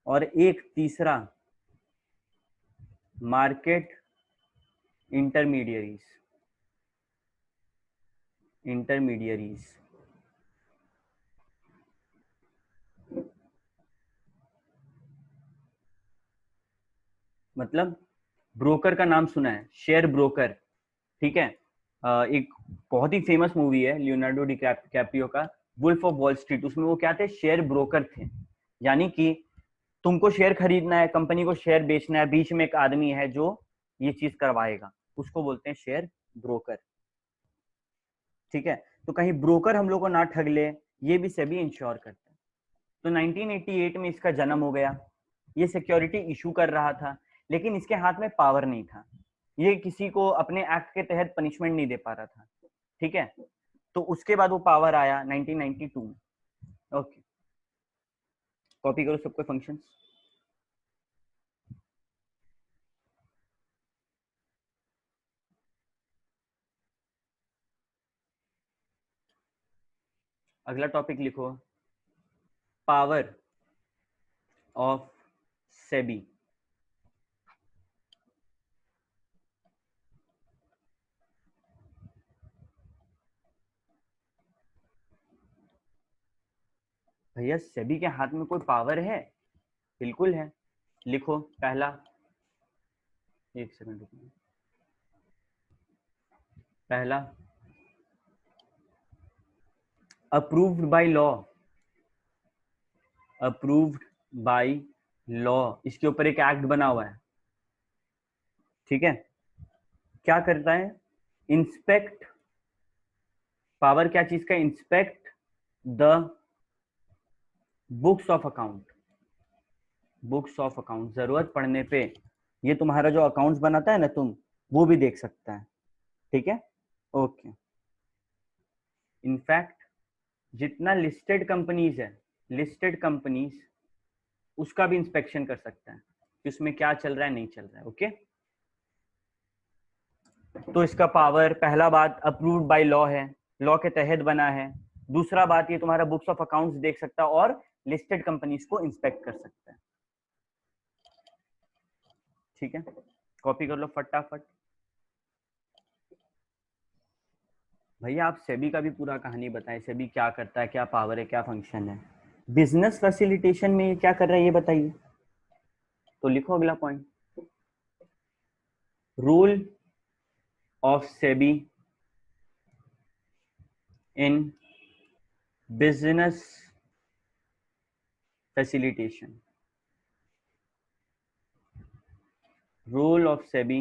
और एक तीसरा, मार्केट इंटरमीडियरीज, इंटरमीडियरीज मतलब ब्रोकर का नाम सुना है, शेयर ब्रोकर। ठीक है, एक बहुत ही फेमस मूवी है लियोनार्डो डिकैप्रियो का, वुल्फ ऑफ वॉल स्ट्रीट, उसमें वो क्या थे? शेयर ब्रोकर थे। यानी कि तुमको शेयर खरीदना है, कंपनी को शेयर बेचना है, बीच में एक आदमी है जो ये चीज करवाएगा, उसको बोलते हैं शेयर ब्रोकर। ठीक है, तो कहीं ब्रोकर हम लोग को ना ठग ले, ये भी सेबी इंश्योर करता है। तो 1988 में इसका जन्म हो गया। ये सिक्योरिटी इशू कर रहा था, लेकिन इसके हाथ में पावर नहीं था, ये किसी को अपने एक्ट के तहत पनिशमेंट नहीं दे पा रहा था। ठीक है, तो उसके बाद वो पावर आया 1992 में। ओके, कॉपी करो सबके फंक्शंस। अगला टॉपिक लिखो, पावर ऑफ सेबी। भैया सेबी के हाथ में कोई पावर है? बिल्कुल है। लिखो पहला, एक सेकंड रुकिए, पहला, approved by law, approved by law, इसके ऊपर एक एक्ट बना हुआ है। ठीक है, क्या करता है? इंस्पेक्ट, पावर क्या चीज का? Inspect the books of account, books of account, जरूरत पड़ने पे ये तुम्हारा जो अकाउंट्स बनाता है ना तुम, वो भी देख सकता है। ठीक है, ओके। इनफैक्ट जितना लिस्टेड कंपनीज है, लिस्टेड कंपनीज, उसका भी इंस्पेक्शन कर सकता है कि उसमें क्या चल रहा है नहीं चल रहा है। ओके, तो इसका पावर, पहला बात अप्रूव्ड बाय लॉ है, लॉ के तहत बना है। दूसरा बात ये तुम्हारा बुक्स ऑफ अकाउंट्स देख सकता है और लिस्टेड कंपनीज को इंस्पेक्ट कर सकता है। ठीक है, कॉपी कर लो फटाफट। भैया आप सेबी का भी पूरा कहानी बताएं, सेबी क्या करता है, क्या पावर है, क्या फंक्शन है, बिजनेस फैसिलिटेशन में ये क्या कर रहा है ये बताइए। तो लिखो अगला point, rule of SEBI in business facilitation, rule of SEBI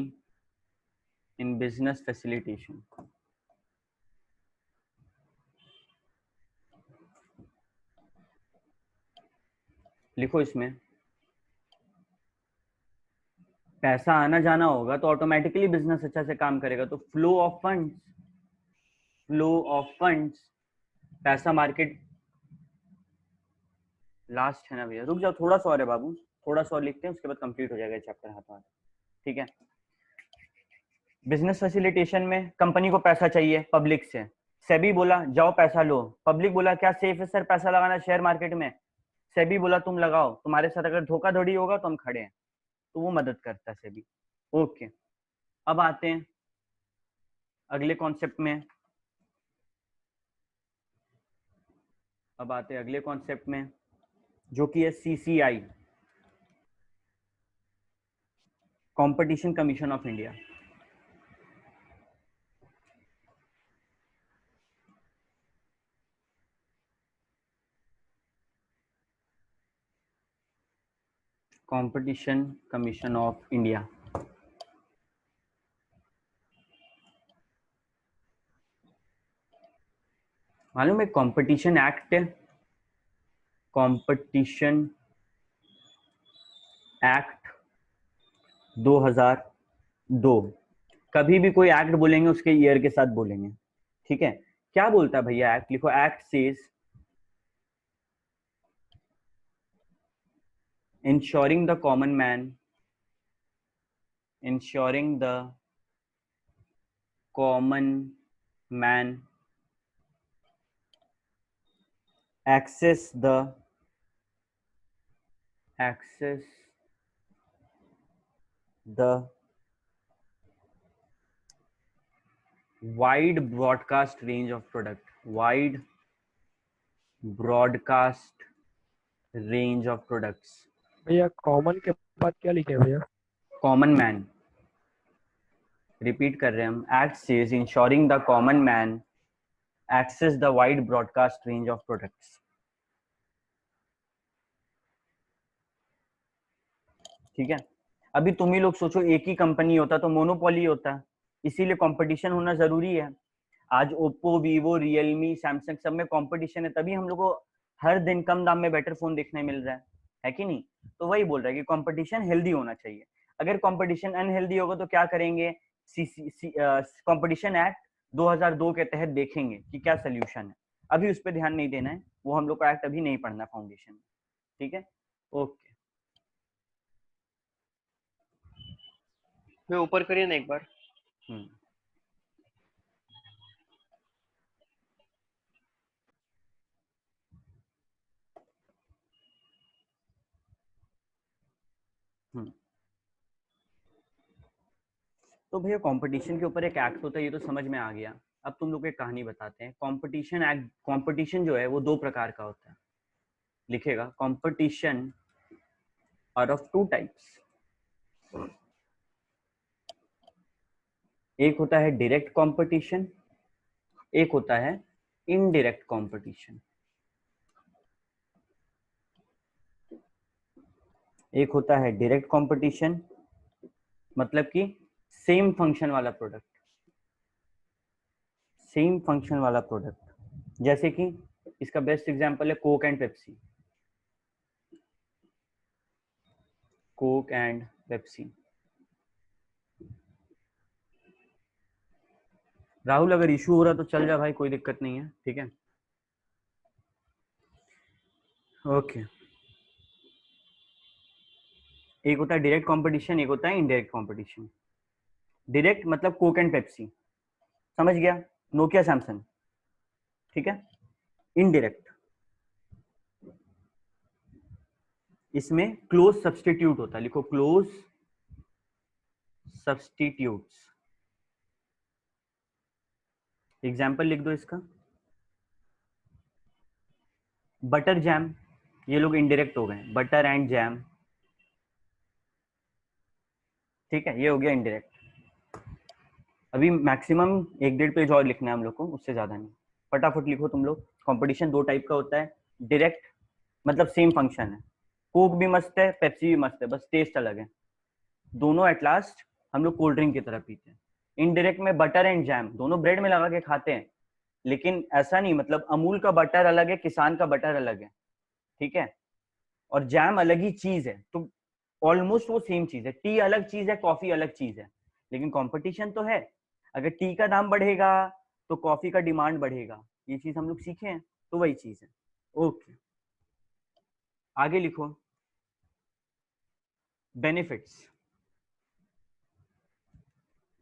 in business facilitation. लिखो इसमें, पैसा आना जाना होगा तो ऑटोमेटिकली बिजनेस अच्छा से काम करेगा। तो flow of funds, flow of funds, पैसा मार्केट, लास्ट है ना भैया, रुक जाओ थोड़ा सा और है बाबू, थोड़ा सा और लिखते हैं उसके बाद कंप्लीट हो जाएगा चैप्टर हाथों हाथ। ठीक है, बिजनेस फैसिलिटेशन में कंपनी को पैसा चाहिए पब्लिक से, सेबी बोला जाओ पैसा लो, पब्लिक बोला क्या सेफ है सर पैसा लगाना शेयर मार्केट में, सेबी बोला तुम लगाओ, तुम्हारे साथ अगर धोखाधड़ी होगा तो हम खड़े हैं, तो वो मदद करता है सेबी। ओके, अब आते हैं अगले कॉन्सेप्ट में, अब आते हैं अगले कॉन्सेप्ट में जो कि है CCI, competition commission of India. Competition commission of India, मालूम है कंपटीशन एक्ट है, कंपटीशन एक्ट 2002, कभी भी कोई एक्ट बोलेंगे उसके ईयर के साथ बोलेंगे। ठीक है, क्या बोलता है भैया एक्ट, लिखो act says ensuring the common man, ensuring the common man access the wide broadcast range of product, wide broadcast range of products, भैया कॉमन के बाद क्या लिखे भैया? कॉमन मैन, रिपीट कर रहे हैं हम, act says ensuring the common man access the wide broadcast range of products. ठीक है, अभी तुम ही लोग सोचो एक ही कंपनी होता तो मोनोपोली होता, इसीलिए कंपटीशन होना जरूरी है। आज ओप्पो, वीवो, रियलमी, सैमसंग सब में कंपटीशन है, तभी हम लोग को हर दिन कम दाम में बेटर फोन देखने मिल रहा है कि नहीं? तो वही बोल रहा है कि कंपटीशन हेल्दी होना चाहिए। अगर कंपटीशन अनहेल्दी होगा तो क्या करेंगे, कंपटीशन एक्ट 2002 के तहत देखेंगे कि क्या सोल्यूशन है। अभी उस पर ध्यान नहीं देना है, वो हम लोग का एक्ट अभी नहीं पढ़ना फाउंडेशन में। ठीक है, ओके। मैं ऊपर करिए ना एक बार। तो भैया कंपटीशन के ऊपर एक एक्ट होता है, ये तो समझ में आ गया। अब तुम लोग को एक कहानी बताते हैं। कंपटीशन एक्ट, कंपटीशन जो है वो दो प्रकार का होता है, लिखेगा competition are of two types. एक होता है डायरेक्ट कंपटीशन, एक होता है इनडायरेक्ट कंपटीशन। एक होता है डायरेक्ट कंपटीशन, मतलब कि सेम फंक्शन वाला प्रोडक्ट, सेम फंक्शन वाला प्रोडक्ट, जैसे कि इसका बेस्ट एग्जांपल है Coke and Pepsi, Coke and Pepsi. Rahul अगर इशू हो रहा तो चल जा भाई, कोई दिक्कत नहीं है। ठीक है, ओके। एक होता है डायरेक्ट कंपटीशन, एक होता है इनडायरेक्ट कंपटीशन। डायरेक्ट मतलब कोक एंड पेप्सी, समझ गया, नोकिया सैमसंग। ठीक है, इनडायरेक्ट इसमें क्लोज सब्सटीट्यूट होता है, लिखो क्लोज सब्सटीट्यूट्स। एग्जाम्पल लिख दो इसका, बटर जैम, ये लोग इनडायरेक्ट हो गए, बटर एंड जैम। ठीक है, ये हो गया इनडायरेक्ट। अभी मैक्सिमम 1-1.5 पेज और लिखना है हम लोग को, उससे ज्यादा नहीं। फटाफट लिखो तुम लोग। कंपटीशन दो टाइप का होता है, डायरेक्ट मतलब सेम फंक्शन है, कोक भी मस्त है, पेप्सी भी मस्त है, बस टेस्ट अलग है, दोनों एट लास्ट हम लोग कोल्ड ड्रिंक की तरह पीते हैं। इनडायरेक्ट में बटर एंड जैम, दोनों ब्रेड में लगा के खाते हैं, लेकिन ऐसा नहीं, मतलब अमूल का बटर अलग है, किसान का बटर अलग है। ठीक है, और जैम अलग ही चीज है, तो ऑलमोस्ट वो सेम चीज है। टी अलग चीज है, कॉफी अलग चीज है, लेकिन कंपटीशन तो है। अगर टी का दाम बढ़ेगा तो कॉफी का डिमांड बढ़ेगा, ये चीज हम लोग सीखे हैं, तो वही चीज है। ओके, आगे लिखो बेनिफिट्स।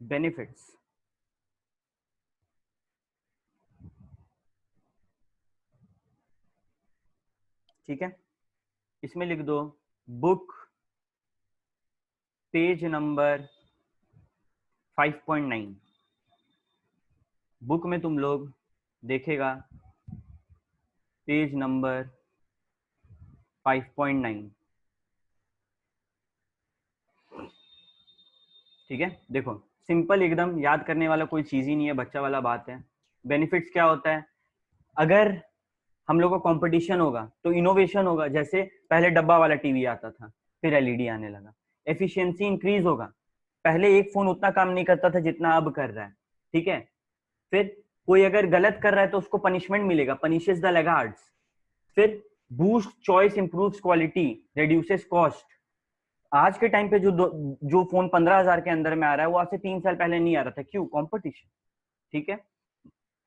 बेनिफिट्स ठीक है, इसमें लिख दो बुक पेज नंबर 5.9। बुक में तुम लोग देखेगा पेज नंबर 5.9। ठीक है, देखो सिंपल एकदम, याद करने वाला कोई चीज ही नहीं है, बच्चा वाला बात है। बेनिफिट्स क्या होता है, अगर हम लोग का कंपटीशन होगा तो इनोवेशन होगा। जैसे पहले डब्बा वाला टीवी आता था, फिर एलईडी आने लगा, एफिशिएंसी इंक्रीज होगा। पहले एक फोन उतना काम नहीं करता था जितना अब कर रहा है। ठीक है, फिर कोई अगर गलत कर रहा है तो उसको पनिशमेंट मिलेगा, पनिशेस द लैगार्ड्स। फिर boost choice, improves quality, reduces cost. आज के टाइम पे जो फोन 15,000 के अंदर में आ रहा है वो आज से 3 साल पहले नहीं आ रहा था, क्यों? कंपटीशन। ठीक है,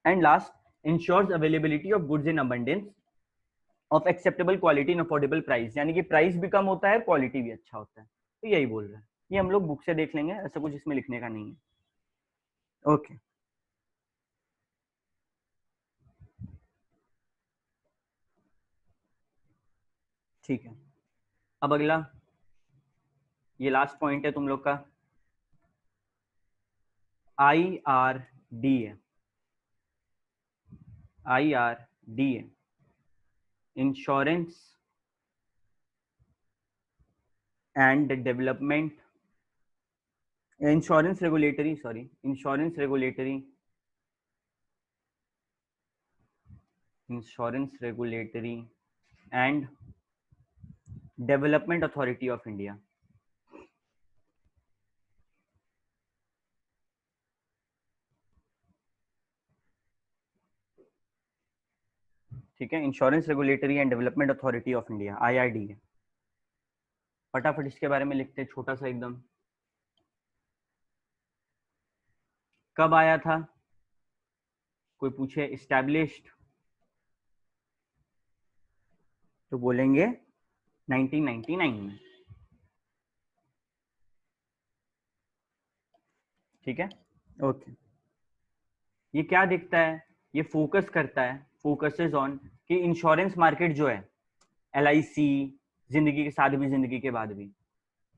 and last, ensures availability of goods in abundance of acceptable quality in affordable price, यानी कि प्राइस भी कम होता है, क्वालिटी भी अच्छा होता है। तो यही बोल रहा है, ये हम लोग बुक से देख लेंगे, ऐसा कुछ इसमें लिखने का नहीं है। ओके ठीक है, अब अगला, ये लास्ट पॉइंट है तुम लोग का, IRDA। IRDA insurance and development, insurance regulatory, sorry, insurance regulatory, insurance regulatory and development authority of India. ठीक है, insurance regulatory and development authority of India, IRDA। फटाफट इसके बारे में लिखते हैं, छोटा सा एकदम। कब आया था? कोई पूछे इस्टेब्लिश्ड तो बोलेंगे 1999 में। ठीक है, ओके। ये क्या दिखता है, ये फोकस करता है, फोकसेस ऑन कि इंश्योरेंस मार्केट जो है, LIC, जिंदगी के साथ भी जिंदगी के बाद भी,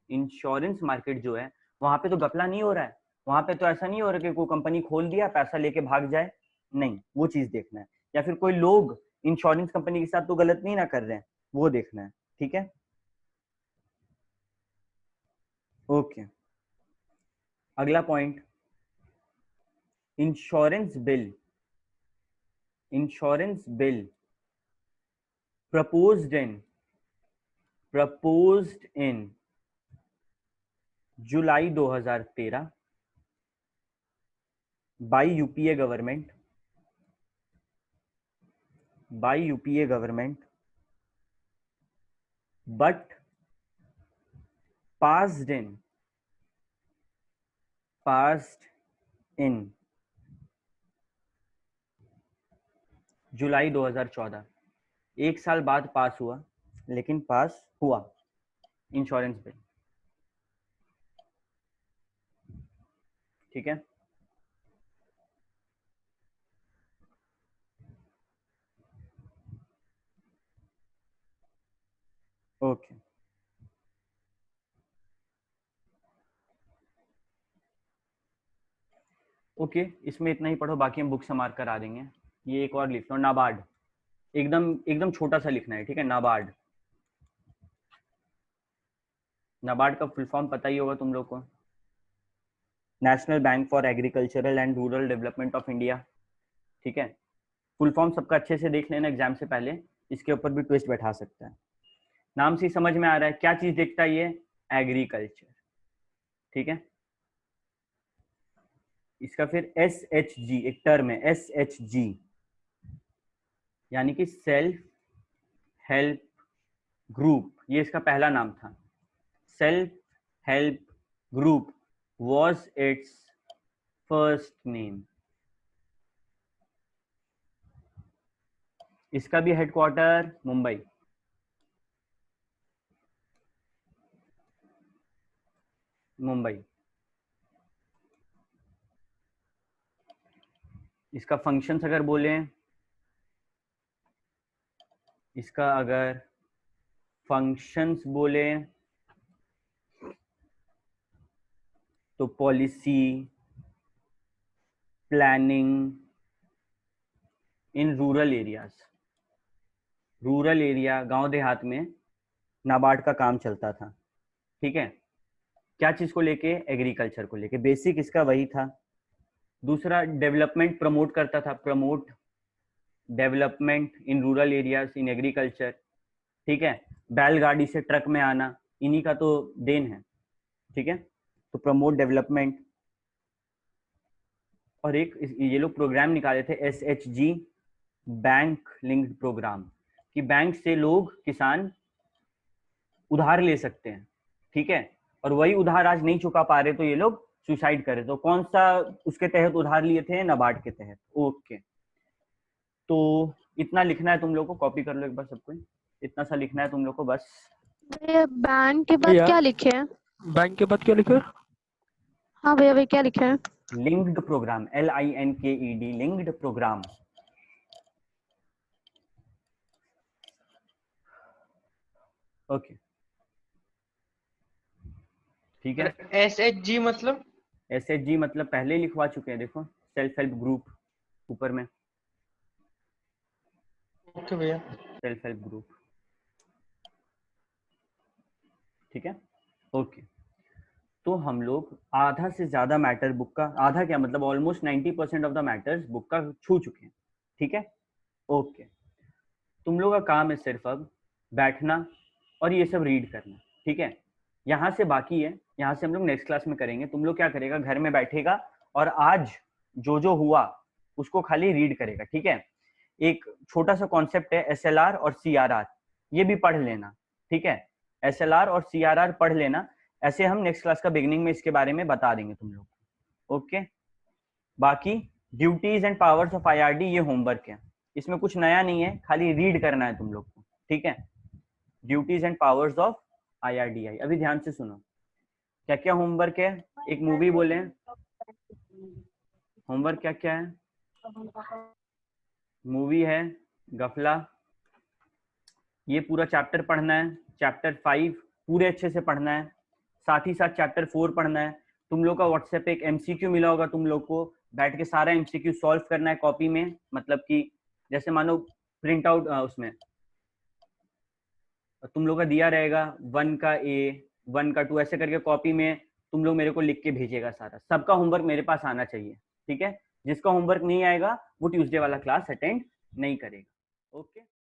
इंश्योरेंस मार्केट जो है वहां पे तो गपला नहीं हो रहा है। वहां पे तो ऐसा नहीं हो रहा कि कोई कंपनी खोल दिया पैसा लेके भाग जाए, नहीं, वो चीज देखना है। या फिर कोई लोग इंश्योरेंस कंपनी के साथ तो गलत नहीं ना कर रहे हैं, वो देखना है। ठीक है, ओके। अगला point, insurance bill, insurance bill proposed in July 2013 by UPA government, but passed in जुलाई 2014। एक साल बाद पास हुआ, लेकिन पास हुआ इंश्योरेंस बिल। ठीक है, ओके। ओके, इसमें इतना ही पढ़ो, बाकी हम बुक से मार्क करा देंगे। ये एक और लिख लो, नाबार्ड, एकदम एकदम छोटा सा लिखना है। ठीक है, नाबार्ड, नाबार्ड का फुल फॉर्म पता ही होगा तुम लोग को, national bank for agricultural and rural development of India. ठीक है, फुल फॉर्म सबका अच्छे से देख लेना एग्जाम से पहले, इसके ऊपर भी ट्विस्ट बैठा सकता है। नाम से समझ में आ रहा है क्या चीज देखता है ये, एग्रीकल्चर। ठीक है, इसका फिर SHG एक टर्म है, SHG यानी कि सेल्फ हेल्प ग्रुप, ये इसका पहला नाम था। Self help group was its first name। इसका भी हेडक्वार्टर मुंबई। मुंबई। इसका फंक्शंस अगर बोले, इसका अगर फंक्शंस बोले तो policy, planning in rural areas, rural area गांव देहात में नाबार्ड का काम चलता था। ठीक है, क्या चीज को लेके? एग्रीकल्चर को लेके, बेसिक इसका वही था। दूसरा, डेवलपमेंट प्रमोट करता था, promote development in rural areas in agriculture. ठीक है, बैलगाड़ी से ट्रक में आना इन्हीं का तो देन है। ठीक है, तो प्रमोट डेवलपमेंट। और एक ये लोग प्रोग्राम निकाले थे SHG, बैंक लिंक्ड प्रोग्राम, कि बैंक से लोग, किसान उधार ले सकते हैं। ठीक है, और वही उधार आज नहीं चुका पा रहे तो ये लोग सुसाइड करे। तो कौन सा उसके तहत उधार लिए थे? नाबार्ड के तहत। ओके, तो इतना लिखना है तुम लोग को, कॉपी कर लो एक बार सबको, इतना सा लिखना है तुम लोग को बस। भैया बैंक के बाद भैया। क्या लिखे हैं? बैंक के बाद क्या लिखे? हाँ भैया, भैया क्या लिखे हैं? Linked programme, LINKED, linked programme. Okay, ठीक है। SHG मतलब? SHG मतलब पहले ही लिखवा चुके हैं, देखो, सेल्फ हेल्प ग्रुप ऊपर में, ओके भैया। Self help group. ठीक है, ओके। तो हम लोग आधा से ज्यादा मैटर बुक का, आधा क्या मतलब almost 90% of the matters book का छू चुके हैं। ठीक है, ओके। तुम लोग का काम है सिर्फ अब बैठना और ये सब रीड करना। ठीक है, यहाँ से बाकी है, यहाँ से हम लोग नेक्स्ट क्लास में करेंगे। तुम लोग क्या करेगा, घर में बैठेगा और आज जो जो हुआ उसको खाली रीड करेगा। ठीक है, एक छोटा सा कॉन्सेप्ट है SLR और CRR, ये भी पढ़ लेना। ठीक है, SLR और CRR पढ़ लेना, ऐसे हम नेक्स्ट क्लास का बिगिनिंग में इसके बारे में बता देंगे तुम लोग को। ओके, बाकी duties and powers of IRD ये होमवर्क है, इसमें कुछ नया नहीं है, खाली रीड करना है तुम लोग को। ठीक है, duties and powers of IRDI। अभी ध्यान से सुनो, क्या क्या होमवर्क है, एक मूवी बोले, होमवर्क क्या क्या है? मूवी है गफला, ये पूरा चैप्टर पढ़ना है, चैप्टर 5 पूरे अच्छे से पढ़ना है, साथ ही साथ चैप्टर 4 पढ़ना है। तुम लोग का व्हाट्सएप पे एक MCQ मिला होगा, तुम लोग को बैठ के सारा MCQ सॉल्व करना है कॉपी में, मतलब कि जैसे मानो प्रिंट आउट, उसमें तुम लोग का दिया रहेगा 1 का A, 1 का 2, ऐसे करके कॉपी में तुम लोग मेरे को लिख के भेजेगा। सारा सबका होमवर्क मेरे पास आना चाहिए। ठीक है, जिसका होमवर्क नहीं आएगा वो ट्यूसडे वाला क्लास अटेंड नहीं करेगा। ओके।